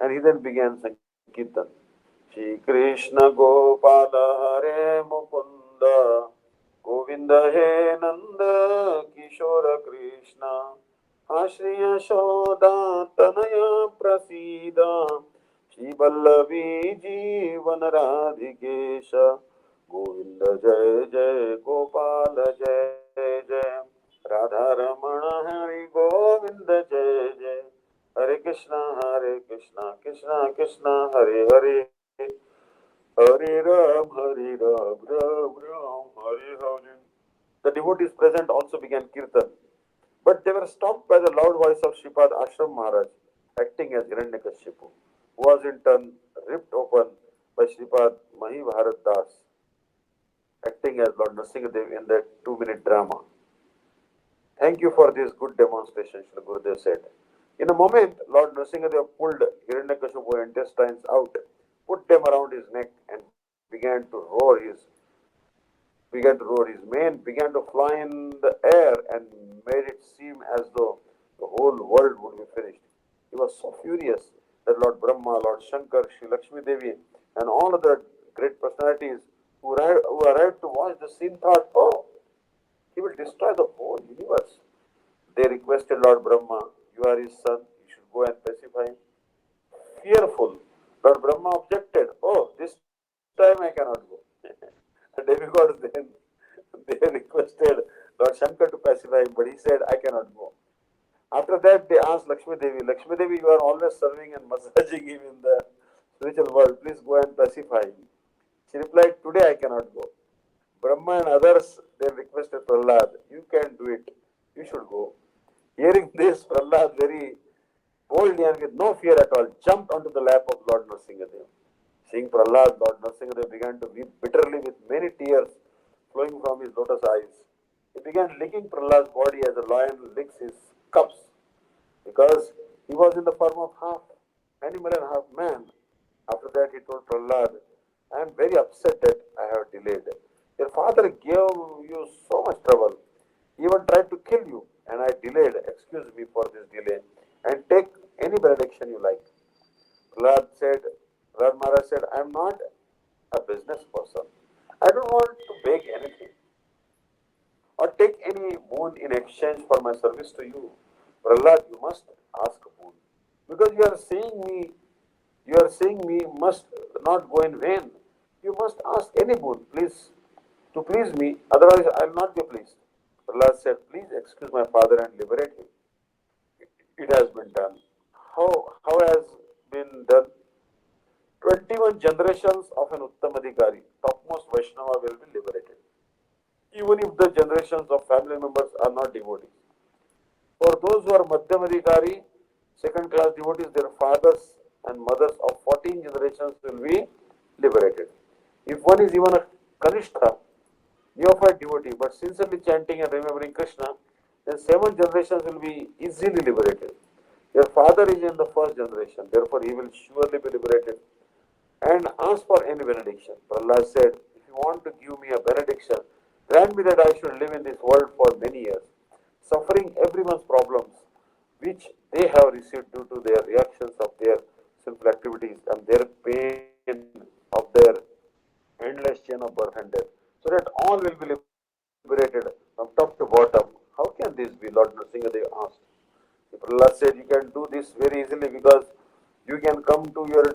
And he then began Sankirtan. Shri Krishna Gopala Hare Mukunda Govinda He Nanda Kishora Krishna Ashri Yashoda Tanaya Prasida Shri Vallavi Jeevan Radhikesha Govinda Jai Jai Gopala Jai Jai Radha Ramana Hari Govinda Jai Jai Hare Krishna Krishna Krishna Hare Hare Hare Ram Ram Hare Hare. The devotees present also began kirtan, but they were stopped by the loud voice of Sripad Ashram Maharaj, acting as Hiranyakashipu, who was in turn ripped open by Sripad Mahi Bharat Das, acting as Lord Nṛsiṃha in that 2-minute drama. Thank you for this good demonstration, Srila Gurudev said. In a moment, Lord Nṛsiṃha pulled Hiranyakashipu's intestines out, put them around his neck, and began to roar. His mane began to fly in the air and made it seem as though the whole world would be finished. He was so furious that Lord Brahma, Lord Shankar, Sri Lakshmi Devi, and all other great personalities who arrived to watch the scene thought, oh, he will destroy the whole universe. They requested Lord Brahma, you are his son, you should go and pacify him. Fearful, Lord Brahma objected, oh, this time I cannot go. The demigods they requested Lord Shankar to pacify him, but he said, I cannot go. After that, they asked Lakshmi Devi, you are always serving and massaging him in the spiritual world, please go and pacify him. She replied, today I cannot go. Brahma and others, they requested Prahlad, you can do it, you should go. Hearing this, Prahlad very boldly and with no fear at all jumped onto the lap of Lord Nrsiṃha-dev. Seeing Prahlad, Lord Nrsiṃha-dev began to weep bitterly with many tears flowing from his lotus eyes. He began licking Prahlad's body as a lion licks his cubs, because he was in the form of half animal and half man. After that, he told Prahlad, I am very upset that I have delayed. Your father gave you so much trouble, he even tried to kill you, and I delayed. Excuse me for this delay, and take any benediction you like. Prahlad said, Prahlad Maharaj said, I am not a business person. I don't want to beg anything or take any boon in exchange for my service to you. Prahlad, you must ask a boon. Because you are seeing me must not go in vain. You must ask any boon, please, to please me, otherwise I will not be pleased. Prahlad said, please excuse my father and liberate him. It has been done. How has been done? 21 generations of an Uttamadhikari, topmost Vaishnava, will be liberated, even if the generations of family members are not devotees. For those who are Madhyamadhikari, second class devotees, their fathers and mothers of 14 generations will be liberated. If one is even a Kanishtha, neophyte devotee, but sincerely chanting and remembering Krishna, then 7 generations will be easily liberated. Your father is in the first generation, therefore he will surely be liberated. And ask for any benediction. Prahlad said, if you want to give me a benediction, grant me that I should live in this world for many years, suffering everyone's problems, which they have received due to their reactions of their sinful activities and their pain of their endless chain of birth and death, so that all will be liberated from top to bottom. How can this be? Lord Nrsiṃha-dev asked. Prahlad said, you can do this very easily, because you can come to your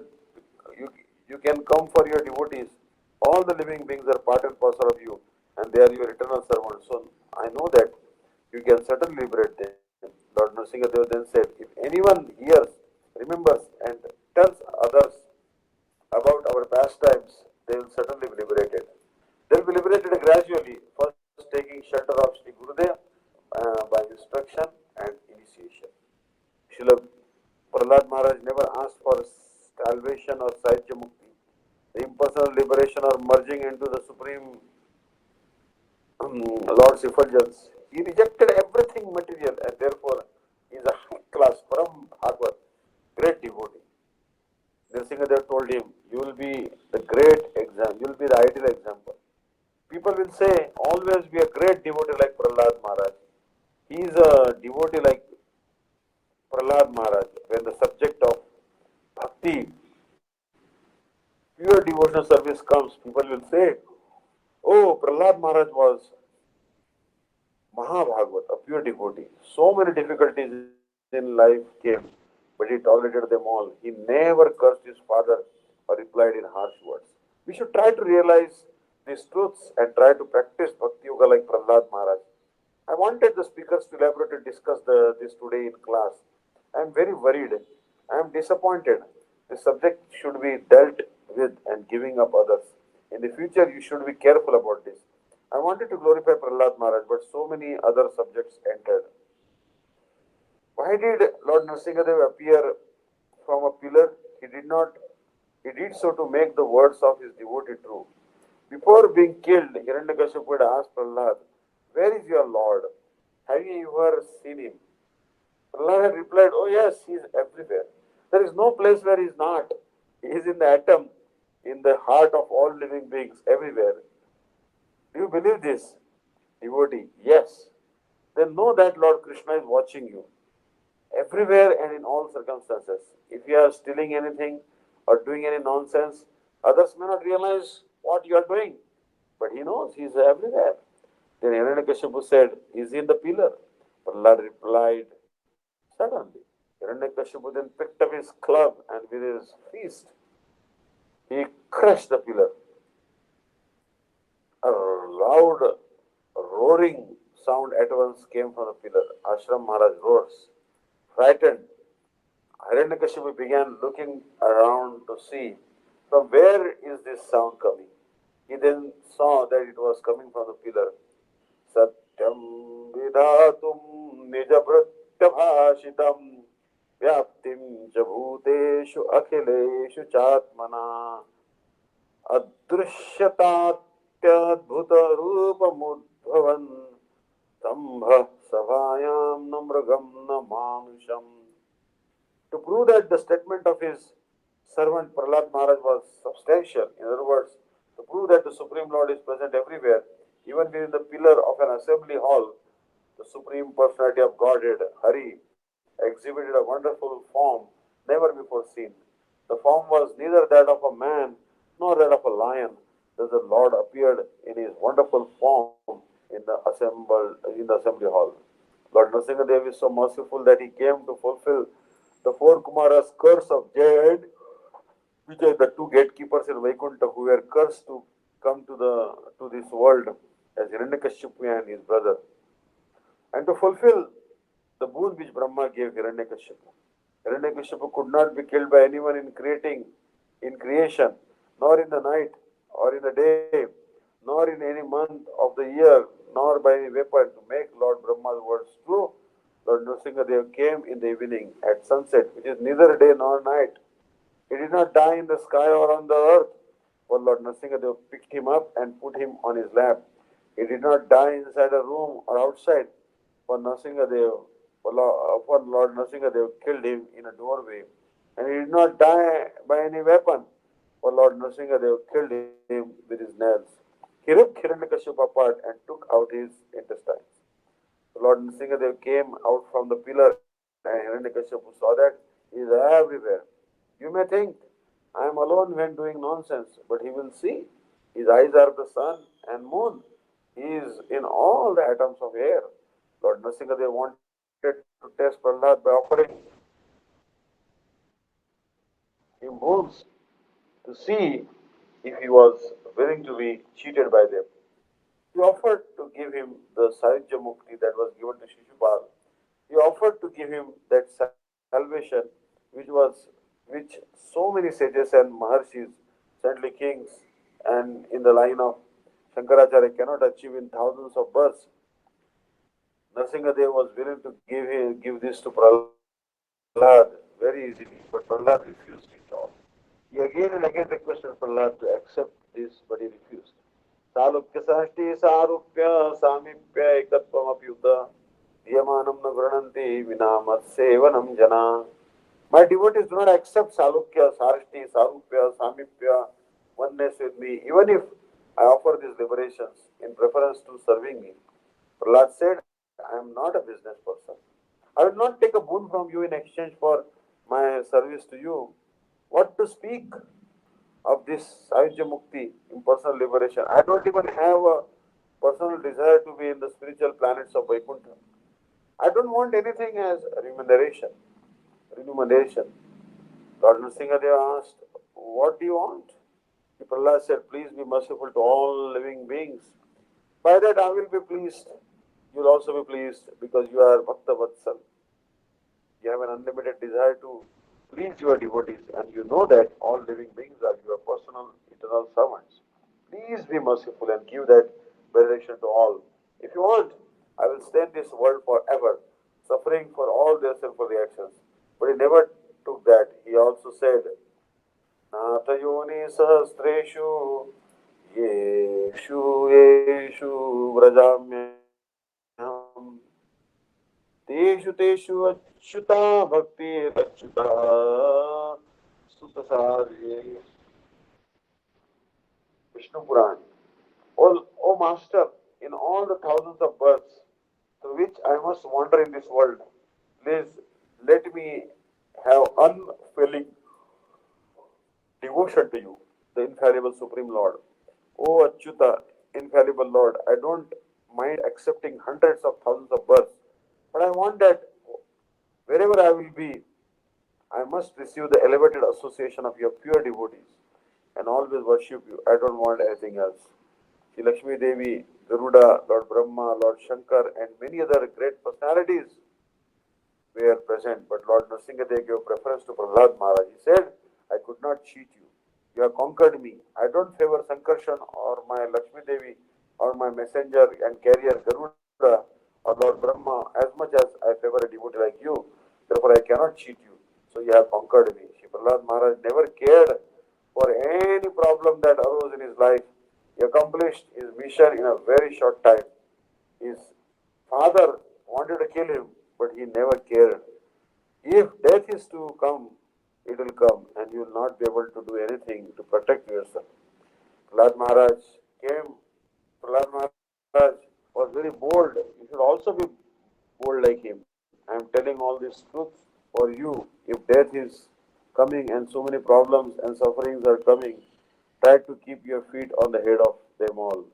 you, you can come for your devotees. All the living beings are part and parcel of you, and they are your eternal servants. So I know that you can certainly liberate them. Lord Nrsiṃha-dev then said, if anyone hears, remembers, and tells others about our pastimes, they will certainly be liberated. They will be liberated gradually, first taking shelter of Sri Gurudev by instruction and initiation. Srila Prahlad Maharaj never asked for salvation or Saitya Mukti, the impersonal liberation or merging into the Supreme Lord's effulgence. He rejected everything material, and therefore is a high class Param Bhagavad, great devotee. Nrsiṃha-dev told him, you will be the great example, you will be the ideal example. People will say, always be a great devotee like Prahlad Maharaj. He is a devotee like Prahlad Maharaj. When the subject of bhakti, pure devotional service comes, people will say, oh, Prahlad Maharaj was Mahabhagavat, a pure devotee. So many difficulties in life came, but he tolerated them all. He never cursed his father or replied in harsh words. We should try to realize these truths and try to practice Bhakti Yoga like Prahlad Maharaj. I wanted the speakers to elaborate and discuss this today in class. I am very worried. I am disappointed. The subject should be dealt with and giving up others. In the future, you should be careful about this. I wanted to glorify Prahlad Maharaj, but so many other subjects entered. Why did Lord Nrsiṃha-dev appear from a pillar? He did not. He did so to make the words of his devotee true. Before being killed, Hiranyakashipu had asked Prahlad, where is your Lord? Have you ever seen him? Prahlad had replied, oh yes, he is everywhere. There is no place where he is not. He is in the atom, in the heart of all living beings, everywhere. Do you believe this? Devotee, yes. Then know that Lord Krishna is watching you everywhere and in all circumstances. If you are stealing anything or doing any nonsense, others may not realize what you are doing, but he knows, he is everywhere. Then Hiranyakashipu said, is he in the pillar? Prahlad replied, certainly. Hiranyakashipu then picked up his club and with his fist, he crushed the pillar. A loud roaring sound at once came from the pillar. Ashram Maharaj rose. Frightened, Hiranyakashipu began looking around to see from where is this sound coming. He then saw that it was coming from the pillar. Satyam vidhatum nijabhrityabhashitam vyaptim cha bhuteshu akhileshu chatmana adrishyatatyadbhuta rupamudbhavan Sambha Savayam Namragam Namanusham. To prove that the statement of his servant Prahlad Maharaj was substantial, in other words, to prove that the Supreme Lord is present everywhere, even within the pillar of an assembly hall, the Supreme Personality of Godhead, Hari, exhibited a wonderful form never before seen. The form was neither that of a man nor that of a lion. Thus the Lord appeared in his wonderful form in the assembly hall. Lord Nrsimhadev is so merciful that he came to fulfill the four Kumaras' curse of jade, which are the two gatekeepers in Vaikuntha who were cursed to come to this world as Hiranyakashipu and his brother, and to fulfill the boon which Brahma gave Hiranyakashipu. Hiranyakashipu could not be killed by anyone in creation, nor in the night, or in the day, nor in any month of the year, nor by any weapon. To make Lord Brahma's words true, Lord Nrsimhadev came in the evening at sunset, which is neither day nor night. He did not die in the sky or on the earth, for Lord Nrsimhadev picked him up and put him on his lap. He did not die inside a room or outside, for Lord Nrsimhadev killed him in a doorway. And he did not die by any weapon, for Lord Nrsimhadev killed him with his nails. He ripped Hiranyakashipu apart and took out his intestines. Lord Nrsimhadev came out from the pillar, and Hiranyakashipu saw that he is everywhere. You may think, I am alone when doing nonsense, but he will see. His eyes are the sun and moon. He is in all the atoms of air. Lord Nrsimhadev wanted to test Prahlad by offering him boons to see if he was willing to be cheated by them. He offered to give him the Sahajya Mukti that was given to Shishupal. He offered to give him that salvation which so many sages and maharshis, saintly kings, and in the line of Shankaracharya cannot achieve in thousands of births. Nrsimhadev was willing to give this to Prahlad very easily, but Prahlad refused it all. He again and again requested Prahlad to accept this, but he refused. Salupya sahasti sarupya samipya ekatvam Yamanam na grananti vinamat sevanam jana. My devotees do not accept Salukya, Sarashti, Sarupya, Samipya, oneness with me, even if I offer these liberations in preference to serving me. Prahlad said, I am not a business person. I will not take a boon from you in exchange for my service to you. What to speak of this Savijya Mukti, impersonal liberation? I don't even have a personal desire to be in the spiritual planets of Vaikuntha. I don't want anything as remuneration. Remuneration. Lord Nrsimhadev asked, what do you want? Prahlad said, please be merciful to all living beings. By that I will be pleased. You will also be pleased because you are Bhakta Vatsal. You have an unlimited desire to please your devotees, and you know that all living beings are your personal eternal servants. Please be merciful and give that benediction to all. If you want, I will stay in this world forever, suffering for all their sinful reactions. But he never took that. He also said, Natayoni sahasreshu yeshu vrajamyam teshu achyuta bhakti achyuta sutasarye Vishnu Puran. O Master, in all the thousands of births through which I must wander in this world, please let me have unfailing devotion to you, the infallible Supreme Lord. O Achyuta, infallible Lord, I don't mind accepting hundreds of thousands of births, but I want that wherever I will be, I must receive the elevated association of your pure devotees and always worship you. I don't want anything else. Sri Lakshmi Devi, Garuda, Lord Brahma, Lord Shankar, and many other great personalities were present, but Lord Nrsimhadev gave preference to Prahlad Maharaj. He said, I could not cheat you. You have conquered me. I don't favor Sankarshan or my Lakshmi Devi or my messenger and carrier Garuda or Lord Brahma as much as I favor a devotee like you. Therefore, I cannot cheat you. So you have conquered me. Shri Prahlad Maharaj never cared for any problem that arose in his life. He accomplished his mission in a very short time. His father wanted to kill him, but he never cared. If death is to come, it will come, and you will not be able to do anything to protect yourself. Prahlad Maharaj came. Prahlad Maharaj was very bold. You should also be bold like him. I am telling all these truths for you. If death is coming and so many problems and sufferings are coming, try to keep your feet on the head of them all.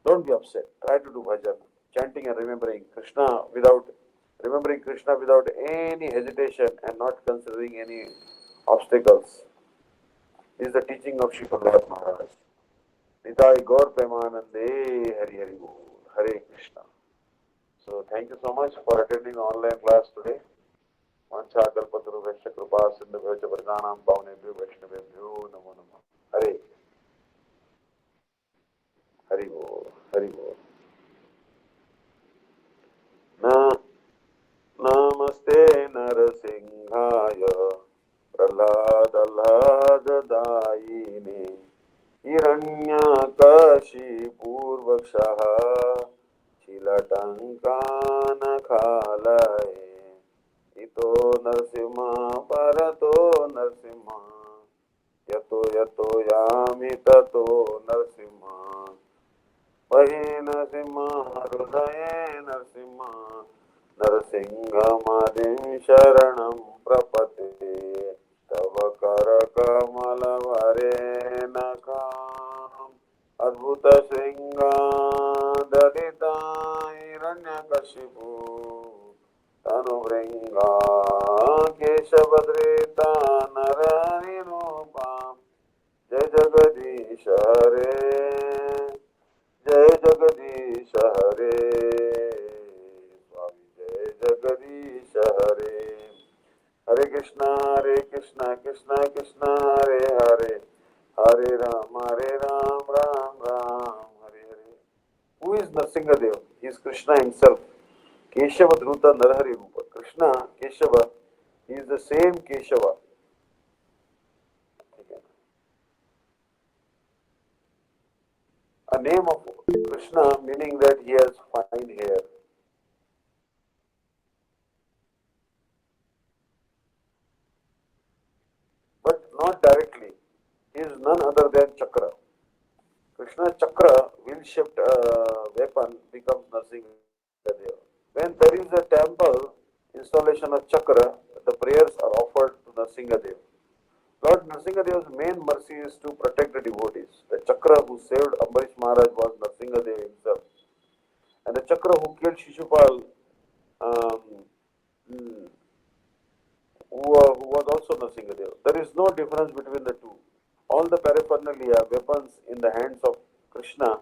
Don't be upset. Try to do bhajan, chanting and remembering Krishna without any hesitation and not considering any obstacles. This is the teaching of Sri Prahlad Maharaj. Nitai Gaur Premanande Hari Hari Bol. Hare Krishna. So thank you so much for attending the online class today. Vancha kalpataru vaishya kripa sindhubhyo varganam pavanebhyo vaishnavebhyo namo namo. Hare Hari Bol. Hari Bol. Na Namaste Nṛsiṃhaya Prahlādālādādāyine Hiranyakashipurvakshaha Chilatankanakalaye Ito Nṛsiṃha Parato Nṛsiṃha Yato Yato Yami Tato Nṛsiṃha Vahi Nṛsiṃha Hrudaye Nṛsiṃha Nṛsiṃha-madin sharanam prapate tava karakamalavarenakam adbhuta shringa dalita hiranyakashipu tanuvringa keshavadrita nararinupam jai jagadish hare jai jagadish hare Jagadish Hare Hare Krishna Krishna Krishna Hare Hare Hare Ram Ram Ram Hare Hare. Who is Nṛsiṃha-dev? He is Krishna himself. Keshava Dhruta Narahari Rupa. Krishna, Keshava, he is the same Keshava. A name of Krishna meaning that he has fine hair. But not directly. He is none other than Chakra. Krishna Chakra, wheel-shaped weapon, becomes Nṛsiṃha-dev. When there is a temple installation of Chakra, the prayers are offered to Nṛsiṃha-dev. Lord Nṛsiṃha-dev's main mercy is to protect the devotees. The Chakra who saved Ambarish Maharaj was Nṛsiṃha-dev himself. And the Chakra who killed Shishupal, who was also Nṛsiṃha-dev. There is no difference between the two. All the paraphernalia, weapons in the hands of Krishna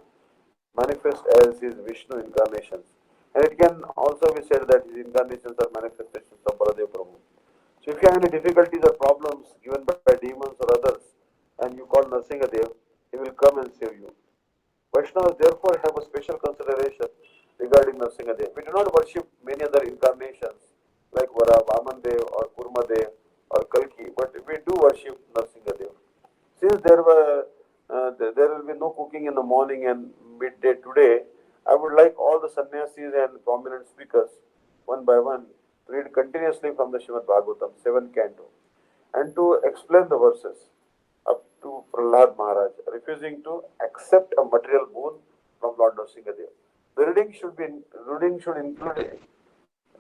manifest as his Vishnu incarnations. And it can also be said that his incarnations are manifestations of Baladev Prabhu. So if you have any difficulties or problems given by demons or others, and you call Nṛsiṃha-dev, he will come and save you. Vaishnavas therefore have a special consideration regarding Nṛsiṃha-dev. We do not worship many other incarnations like Vaman-dev or Kurma-dev or Kalki, but we do worship Nṛsiṃha-dev. Since there will be no cooking in the morning and midday today, I would like all the sannyasis and prominent speakers, one by one, to read continuously from the Srimad Bhagavatam, 7th canto, and to explain the verses up to Prahlad Maharaj, refusing to accept a material boon from Lord Nṛsiṃha-dev. The reading should include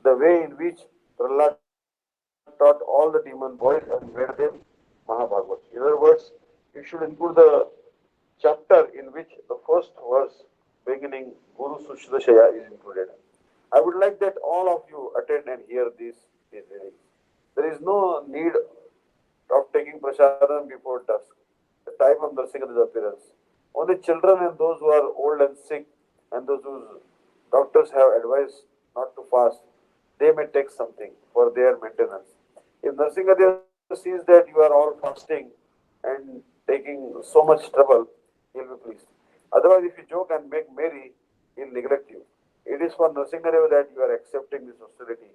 the way in which Prahlad taught all the demon boys and made them Mahabhagavat. In other words, you should include the chapter in which the first verse beginning Guru Sushradashaya is included. I would like that all of you attend and hear these readings. There is no need of taking prasadam before dusk, the time of Nṛsiṃha-dev's appearance. Only children and those who are old and sick and those whose doctors have advised not to fast, they may take something for their maintenance. If Nṛsiṃha-dev sees that you are all fasting and so much trouble, he'll be pleased. Otherwise, if you joke and make merry, he'll neglect you. It is for Nṛsiṃha that you are accepting this austerity,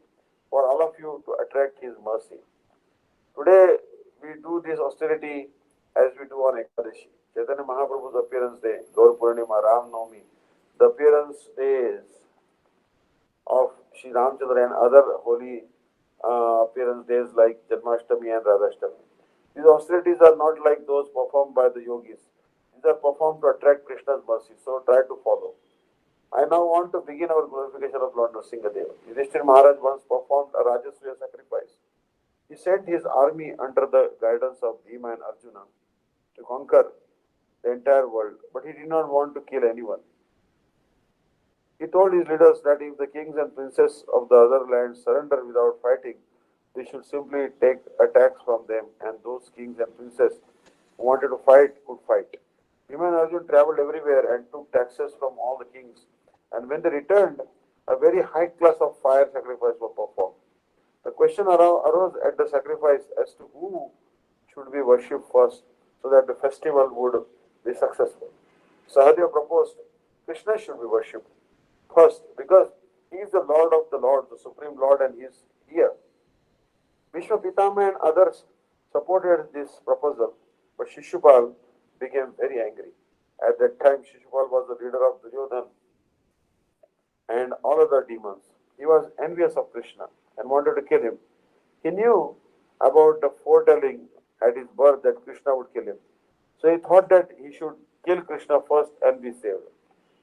for all of you to attract his mercy. Today, we do this austerity as we do on Ekadashi. Chaitanya Mahaprabhu's appearance day, Gaur Purnima, Ram Navami, the appearance days of Sri Ramchandra and other holy appearance days like Janmashtami and Radhashtami. These austerities are not like those performed by the yogis. These are performed to attract Krishna's mercy. So try to follow. I now want to begin our glorification of Lord Nṛsiṃha Deva. Yudhishthira Maharaj once performed a Rajasuya sacrifice. He sent his army under the guidance of Bhima and Arjuna to conquer the entire world, but he did not want to kill anyone. He told his leaders that if the kings and princes of the other lands surrender without fighting, they should simply take attacks from them, and those kings and princes who wanted to fight could fight. Bhima and Arjuna traveled everywhere and took taxes from all the kings, and when they returned, a very high class of fire sacrifice was performed. The question arose at the sacrifice as to who should be worshipped first so that the festival would be successful. Sahadeva proposed Krishna should be worshipped first because he is the Lord of the Lord, the Supreme Lord, and he is here. Vishnu Pitama and others supported this proposal, but Shishupal became very angry. At that time, Shishupal was the leader of Duryodhana and all other demons. He was envious of Krishna and wanted to kill him. He knew about the foretelling at his birth that Krishna would kill him. So he thought that he should kill Krishna first and be saved.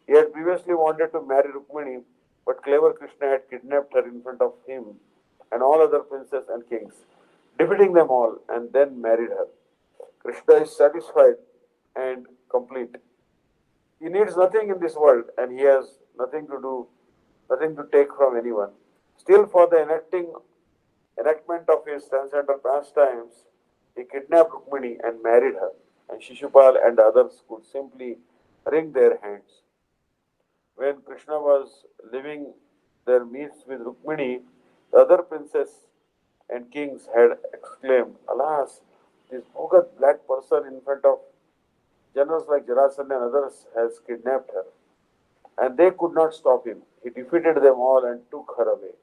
He had previously wanted to marry Rukmini, but clever Krishna had kidnapped her in front of him and all other princes and kings, defeating them all, and then married her. Krishna is satisfied and complete. He needs nothing in this world, and he has nothing to do, nothing to take from anyone. Still, for the enactment of his transcendental pastimes, he kidnapped Rukmini and married her, and Shishupal and others could simply wring their hands. When Krishna was living their meets with Rukmini, the other princes and kings had exclaimed, Alas, this bogus black person in front of generals like Jarasandha and others has kidnapped her. And they could not stop him. He defeated them all and took her away.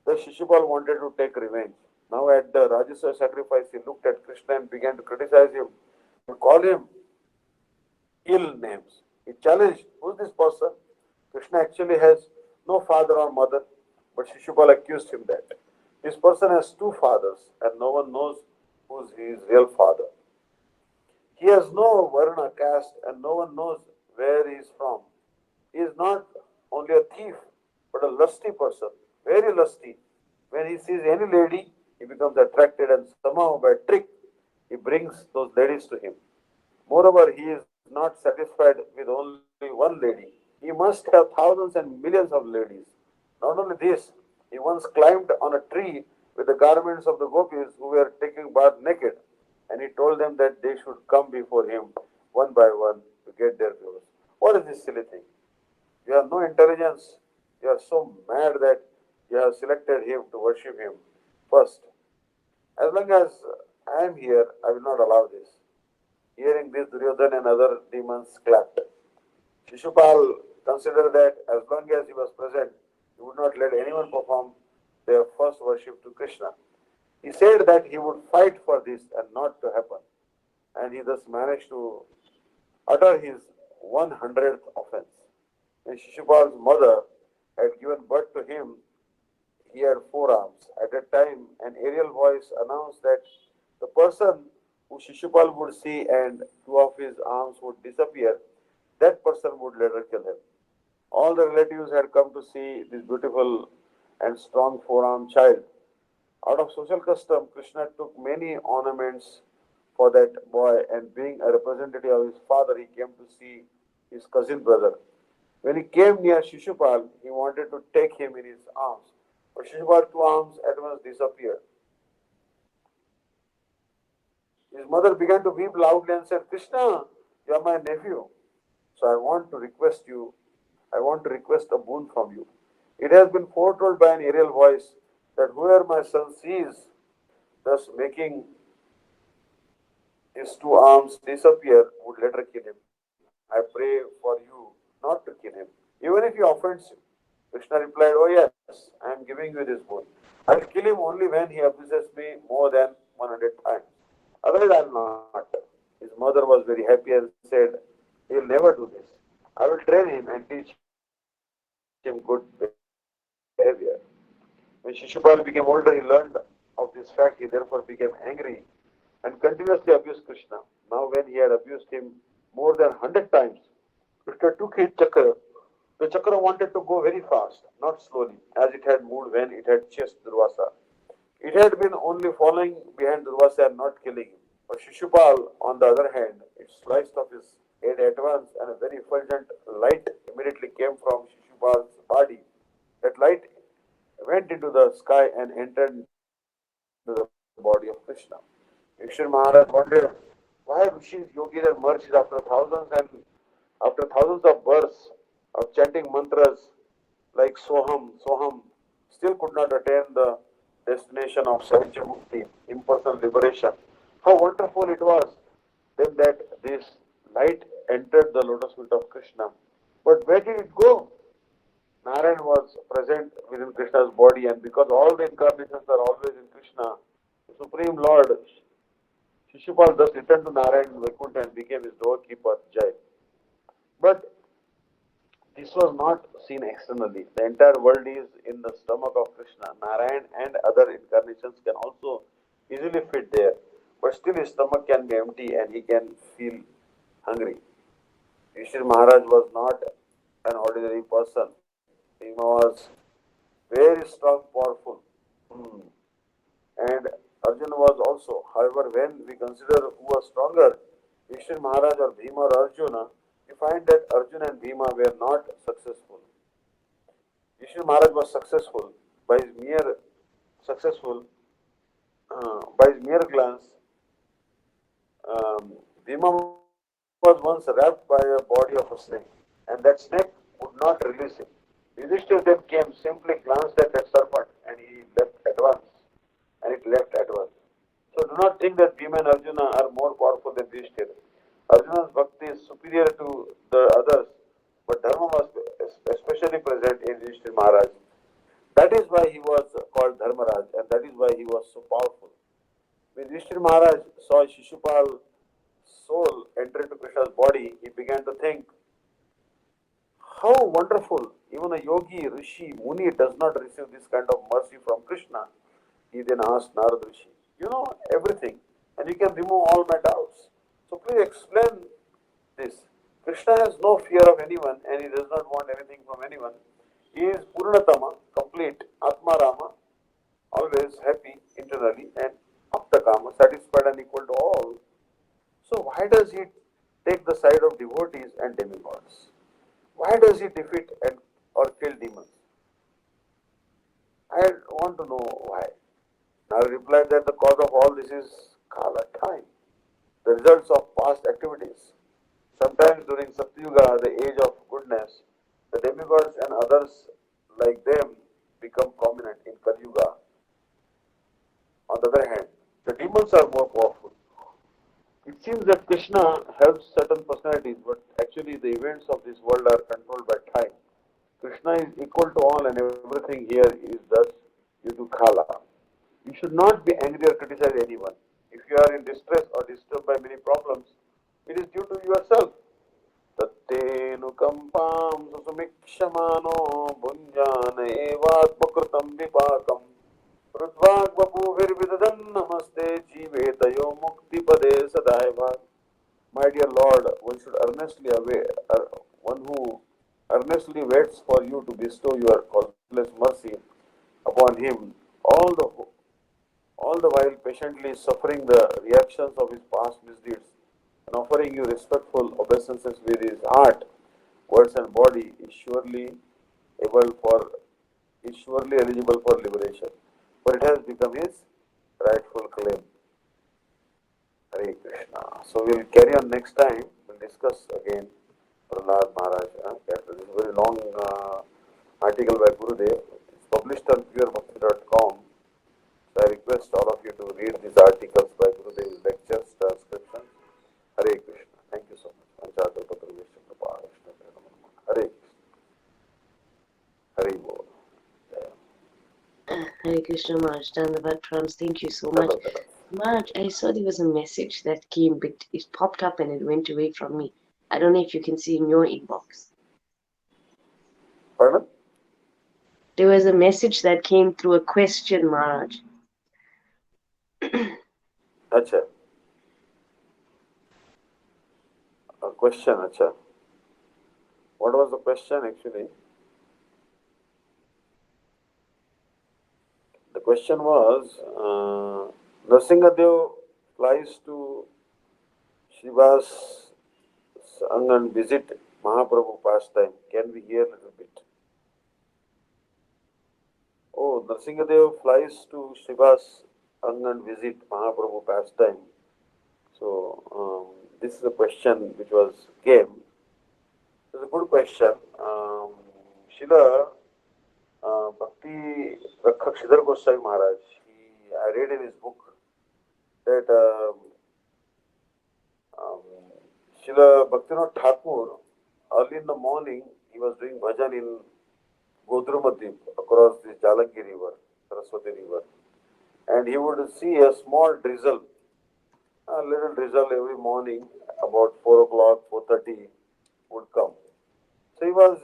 The Shishupal wanted to take revenge. Now at the Rajasuya sacrifice, he looked at Krishna and began to criticize him and call him ill names. He challenged, who is this person? Krishna actually has no father or mother, but Shishupal accused him that. This person has two fathers and no one knows who is his real father. He has no varna caste and no one knows where he is from. He is not only a thief, but a lusty person, very lusty. When he sees any lady, he becomes attracted and somehow by trick, he brings those ladies to him. Moreover, he is not satisfied with only one lady. He must have thousands and millions of ladies. Not only this, he once climbed on a tree with the garments of the gopis who were taking bath naked, and he told them that they should come before him one by one to get their clothes. What is this silly thing? You have no intelligence. You are so mad that you have selected him to worship him first. As long as I am here, I will not allow this. Hearing this, Duryodhana and other demons clapped. Shishupal considered that as long as he was present, he would not let anyone perform their first worship to Krishna. He said that he would fight for this and not to happen, and he thus managed to utter his 100th offense. When Shishupal's mother had given birth to him, he had four arms. At that time, an aerial voice announced that the person who Shishupal would see and two of his arms would disappear, that person would later kill him. All the relatives had come to see this beautiful and strong four-armed child. Out of social custom, Krishna took many ornaments for that boy, and being a representative of his father, he came to see his cousin brother. When he came near Shishupal, he wanted to take him in his arms, but Shishupal's two arms at once disappeared. His mother began to weep loudly and said, Krishna, you are my nephew. So I want to request a boon from you. It has been foretold by an aerial voice that whoever my son sees, thus making his two arms disappear, would later kill him. I pray for you not to kill him, even if he offends you. Krishna replied, "Oh yes, I am giving you this boon. I will kill him only when he abuses me more than 100 times. Otherwise, I will not." His mother was very happy and said, "He will never do this. I will train him and teach him good behavior." When Shishupal became older, he learned of this fact. He therefore became angry and continuously abused Krishna. Now, when he had abused him more than 100 times, Krishna took his chakra. The chakra wanted to go very fast, not slowly, as it had moved when it had chased Durvasa. It had been only following behind Durvasa and not killing him. But Shishupal, on the other hand, it sliced off his head at once, and a very effulgent light immediately came from Shishupal's body. That light went into the sky and entered into the body of Krishna. Yukshir Maharaj wondered why Rishis, yogis, and merchants after thousands of births of chanting mantras like Soham, Soham, still could not attain the destination of Sahaja Mukti, impersonal liberation. How wonderful it was then that this light entered the lotus feet of Krishna. But where did it go? Narayan was present within Krishna's body, and because all the incarnations are always in Krishna, the Supreme Lord, Shishupal thus returned to Narayan in Vaikuntha and became his doorkeeper, Jai. But this was not seen externally. The entire world is in the stomach of Krishna. Narayan and other incarnations can also easily fit there, but still his stomach can be empty and he can feel hungry. Yukshir Maharaj was not an ordinary person. He was very strong, powerful. Hmm. And Arjuna was also. However, when we consider who was stronger, Yukshir Maharaj or Bhima or Arjuna, we find that Arjuna and Bhima were not successful. Vishnu Maharaj was successful by his mere successful by his mere glance. Bhima was once wrapped by a body of a snake, and that snake would not release him. Yudhishthir then came, simply glanced at that serpent, and he left at once, and it left at once. So do not think that Bhima and Arjuna are more powerful than Yudhishthir. Arjuna's bhakti is superior to the others, but Dharma was especially present in Yudhishthir Maharaj. That is why he was called Dharmaraj, and that is why he was so powerful. When Yudhishthir Maharaj saw Shishupal's soul enter into Krishna's body, he began to think, how wonderful! Even a yogi, rishi, muni does not receive this kind of mercy from Krishna. He then asked Narad Rishi, "You know everything, and you can remove all my doubts. So please explain this. Krishna has no fear of anyone, and he does not want anything from anyone. He is Purnatama, complete, Atma Rama, always happy internally, and Aptakama, satisfied and equal to all. So why does he take the side of devotees and demigods? Why does he defeat and or kill demons? I want to know why." Now replied that the cause of all this is Kala, time, the results of past activities. Sometimes during Satyuga, the age of goodness, the demigods and others like them become prominent in Kalyuga. On the other hand, the demons are more powerful. It seems that Krishna helps certain personalities, but actually the events of this world are controlled by time. Krishna is equal to all, and everything here is thus due to Kala. You should not be angry or criticize anyone. If you are in distress or disturbed by many problems, it is due to yourself. Tattenu kampam susumikshamano bunjana evatmakrutam vipakam Rudvagvapuvirvidadan namaste jivetayo mukti pade sadaiva. My dear Lord, one should earnestly await, one who earnestly waits for you to bestow your causeless mercy upon him, all the all the while patiently suffering the reactions of his past misdeeds and offering you respectful obeisances with his heart, words, and body able for is surely eligible for liberation, for it has become his rightful claim. Hare Krishna. So we'll carry on next time. We'll discuss again Prahlad Maharaj. This is a very long article by Gurudev. It's published on purebhakti.com. So I request all of you to read these articles by Gurudev's lectures, transcriptions. Krishna Maharaj. Dandavat Prams. Thank you so much. Maharaj, I saw there was a message that came, but it popped up and it went away from me. I don't know if you can see in your inbox. Pardon? There was a message that came through a question, Maharaj. Acha. A question, acha. What was the question actually? The question was, Nṛsiṃha flies to Shiva's Sang and visit Mahaprabhu pastime. Can we hear a little bit? Oh, Nṛsiṃha flies to Shiva's Sang and visit Mahaprabhu pastime. So, this is a question which was came. It's a good question. Srila Bhakti Rakshak Sridhar Goswami Maharaj, I read in his book that Srila Bhaktivinoda Thakur, early in the morning, he was doing bhajan in Godrumadip across this Jalangi river, Saraswati river. And he would see a small drizzle, a little drizzle every morning, about 4 o'clock, 4:30 would come. So he was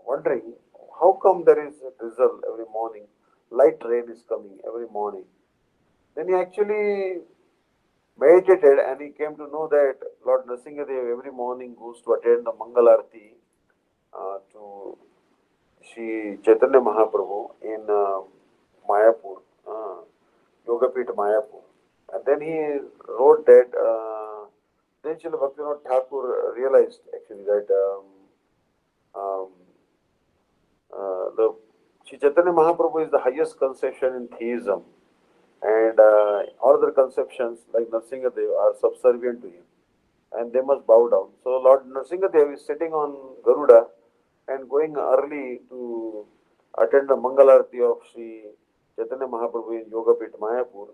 wondering, how come there is a drizzle every morning? Light rain is coming every morning. Then he actually meditated and he came to know that Lord Nṛsiṃha every morning goes to attend the Mangal Arati to Sri Chaitanya Mahaprabhu in Mayapur, Yogapith Mayapur. And then he wrote that, then Srila Bhaktivinoda Thakur realized actually that um, the Sri Chaitanya Mahaprabhu is the highest conception in theism, and all other conceptions like Nṛsiṃha are subservient to him, and they must bow down. So Lord Nṛsiṃha is sitting on Garuda and going early to attend the Mangal Arati of Sri Chaitanya Mahaprabhu in Yogapith Mayapur.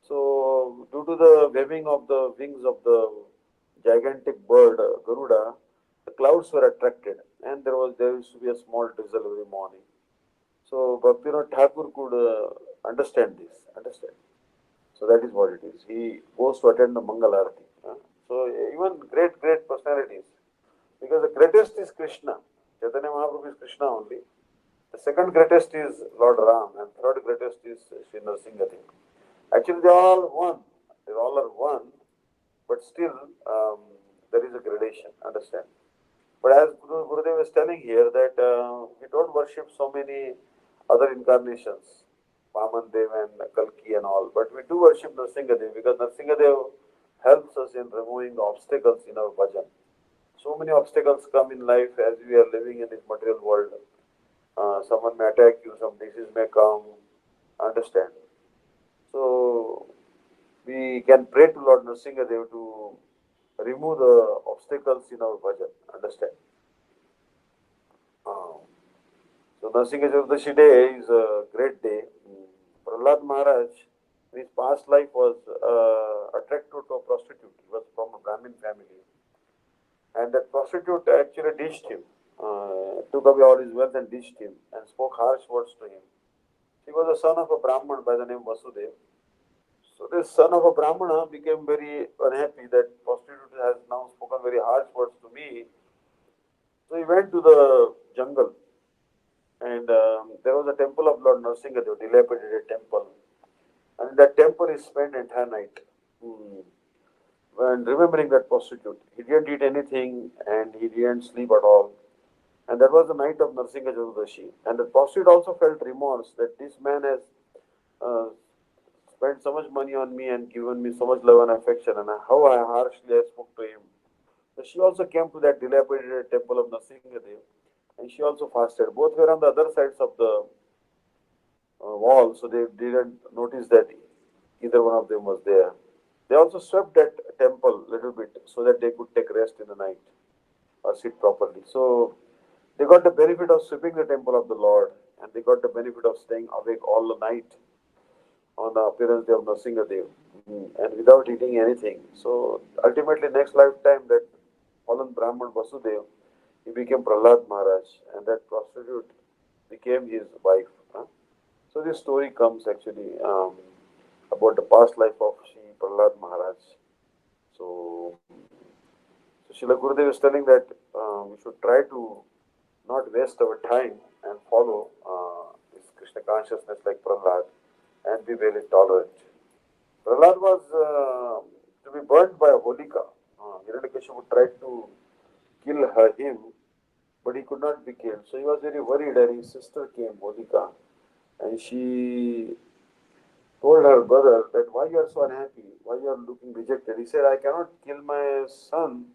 So due to the waving of the wings of the gigantic bird Garuda, the clouds were attracted, and there used to be a small drizzle every morning. So Bhaktivinoda Thakur could understand this. Understand. So that is what it is. He goes to attend the Mangal Arati. So even great personalities, because the greatest is Krishna. Chaitanya Mahaprabhu is Krishna only. The second greatest is Lord Ram, and third greatest is Sri Nṛsiṃha. Actually, they are all one. They all are one, but still there is a gradation. Understand? But as Gurudev is telling here that we don't worship so many other incarnations, Vaman Dev and Kalki and all, but we do worship Nṛsiṃha because Nṛsiṃha helps us in removing the obstacles in our bhajan. So many obstacles come in life as we are living in this material world. Someone may attack you, some disease may come. Understand? So we can pray to Lord Nṛsiṃha to remove the obstacles in our bhajan. Understand? So Nṛsiṃha-caturdaśī day is a great day. Prahlad Maharaj, in his past life, was attracted to a prostitute. He was from a Brahmin family. And that prostitute actually ditched him, took away all his wealth and ditched him, and spoke harsh words to him. He was the son of a Brahman by the name Vasudev. So this son of a Brahmana became very unhappy that prostitute has now spoken very harsh words to me. So he went to the jungle, and there was a temple of Lord Nṛsiṃha, dilapidated temple. And in that temple he spent entire night. And remembering that prostitute, he didn't eat anything and he didn't sleep at all. And that was the night of Nṛsiṃha-caturdaśī. And the prostitute also felt remorse that this man has uh, spent so much money on me and given me so much love and affection, and how I harshly I spoke to him. So she also came to that dilapidated temple of Nṛsiṃha, and she also fasted. Both were on the other sides of the wall, so they didn't notice that either one of them was there. They also swept that temple a little bit so that they could take rest in the night or sit properly. So they got the benefit of sweeping the temple of the Lord, and they got the benefit of staying awake all the night on the appearance day of Nṛsiṃha, and without eating anything. So ultimately, next lifetime, that fallen Brahman Vasudev, he became Prahlad Maharaj, and that prostitute became his wife. So this story comes actually about the past life of Sri Prahlad Maharaj. So, so Srila Gurudev is telling that we should try to not waste our time and follow this Krishna consciousness like Prahlad and be very tolerant. Prahlad was to be burnt by a Holika. Hiranyakashipu tried to kill him, but he could not be killed. So he was very worried, and his sister came, Holika, and she told her brother that why you are so unhappy, why you are looking rejected. He said, I cannot kill my son,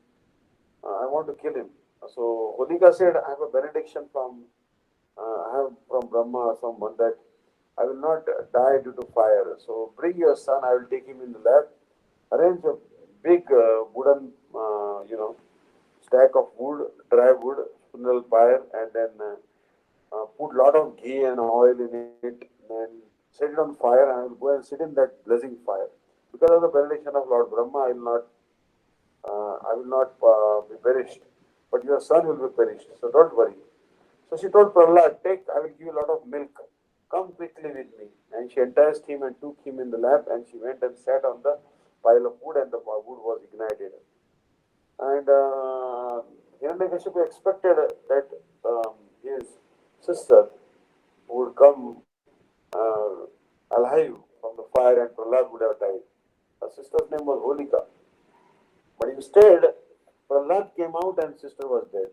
I want to kill him. So Holika said, I have a benediction from, I have from Brahma or someone that I will not die due to fire. So bring your son, I will take him in the lab, arrange a big wooden, stack of wood, dry wood, funeral pyre, and then put lot of ghee and oil in it, and set it on fire, and I will go and sit in that blazing fire. Because of the benediction of Lord Brahma, I will not be perished, but your son will be perished. So don't worry. So she told Prahlad, take, I will give you a lot of milk. Come quickly with me. And she enticed him and took him in the lap, and she went and sat on the pile of wood, and the wood was ignited. And Hiranyakashipu expected that his sister would come uh, alive from the fire, and Prahlad would have died. Her sister's name was Holika. But instead, Prahlad came out and sister was dead.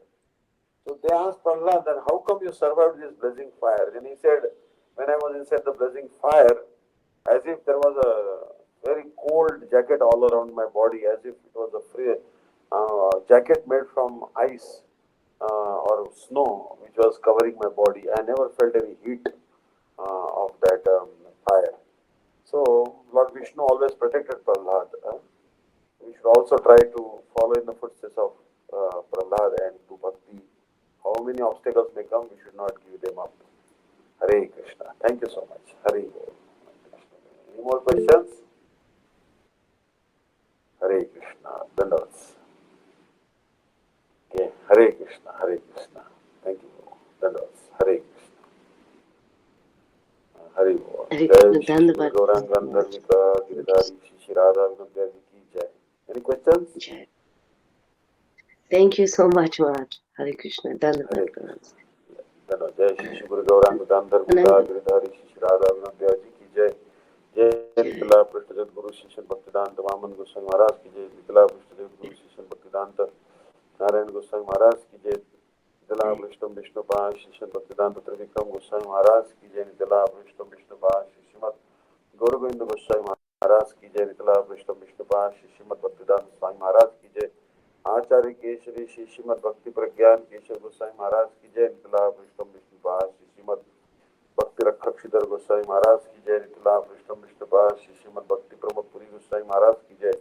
So they asked Prahlad, then how come you survived this blazing fire? And he said, when I was inside the blazing fire, as if there was a very cold jacket all around my body, as if it was a free jacket made from ice or snow, which was covering my body. I never felt any heat of that fire. So Lord Vishnu always protected Prahlad. We should also try to follow in the footsteps of Prahlad and do bhakti. How many obstacles may come, we should not give them up. Hare Krishna. Thank you so much. Hare Bol. Any more questions? Hare Krishna. Dandavats. Okay. Hare Krishna. Hare Krishna. Thank you. Dandavats. Hare Krishna. Hare Bol. Hare Jai Krishna, Shri Guru Dandavad. Gauranga Dharmika Giridhari Shri Radha Vinodya Ki Jai. Any questions? Jai. Thank you so much, Maharaj. Hare Krishna, Dandavad. Hare Krishna. जय श्री गुरु गौरांग दामोदर विकास गिरिधारी श्री राधा विनोद जी की जय। जय नितला पृष्ठ जगद्गुरु शिष्य भक्तिदांत वामन गोस्वामी महाराज की जय। नितला पृष्ठ जगद्गुरु शिष्य भक्तिदांत नारायण गोस्वामी महाराज की जय। नितला पृष्ठम विष्णुपाद शिष्य भक्तिदांत त्रिविक्रम गोस्वामी महाराज की जय। नितला पृष्ठम विष्णुपाद श्रीमद गौर गोविंद गोस्वामी महाराज की जय। नितला पृष्ठम विष्णुपाद श्रीमद भक्तिदांत स्वामी महाराज की जय। आचार्य केशरी श्री श्रीमद भक्ति प्रज्ञान केशव गोस्वामी महाराज की जय। नितला पृष्ठम विष्णुपाद श्री श्रीमद भक्ति रक्षक श्रीधर गोस्वामी महाराज की जय। नितला पृष्ठम विष्णुपाद श्री श्रीमद भक्ति प्रमोद पुरी गोस्वामी महाराज की जय।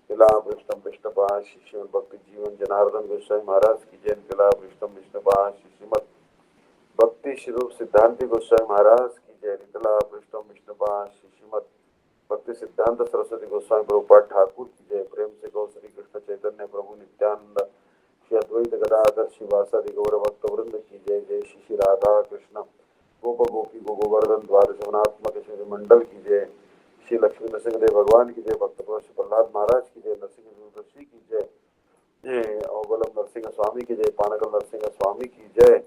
नितला पृष्ठम विष्णुपाद श्री श्रीमद भक्ति जीवन जनार्दन गोस्वामी महाराज की जय। नितला पृष्ठम विष्णुपाद श्री श्रीमद भक्ति स्वरूप सिद्धांति गोस्वामी महाराज की जय। नितला पृष्ठम विष्णुपाद श्री श्रीमद भक्ति सिद्धांत सरस्वती गोस्वामी प्रभुपाद ठाकुर की जय। प्रेम से गौ श्री कृष्ण चैतन्य प्रभु नित्यानंद श्री अद्वैत गदाधर शिवासादि गौर भक्त वृंद की जय। जय श्री श्री राधा कृष्ण गोप गोपी गोवर्धन द्वार जगन्नात्मक श्री मंडल की जय। श्री लक्ष्मी नरसिंहदेव भगवान की जय। भक्त श्री प्रहलाद महाराज की जय। नरसिंह की जय। जय अवलम नरसिंह स्वामी की जय। पानकल नरसिंह स्वामी की जय।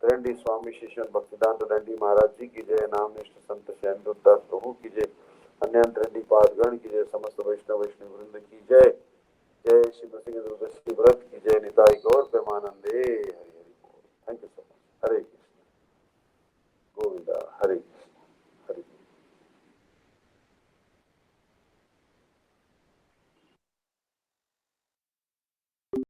दंडी स्वामी शिष्य भक्तिदांत दंडी महाराज जी की जय। नामनिष्ठ संत शैनदास प्रभु की जय। अन्यंत्री पादगण की जय। समस्त वैष्णव वृंद की जय। जय श्री नरसिंह व्रत की जय। निताई गौर प्रेमानंदे Hari Hari. Thank you so much. Hare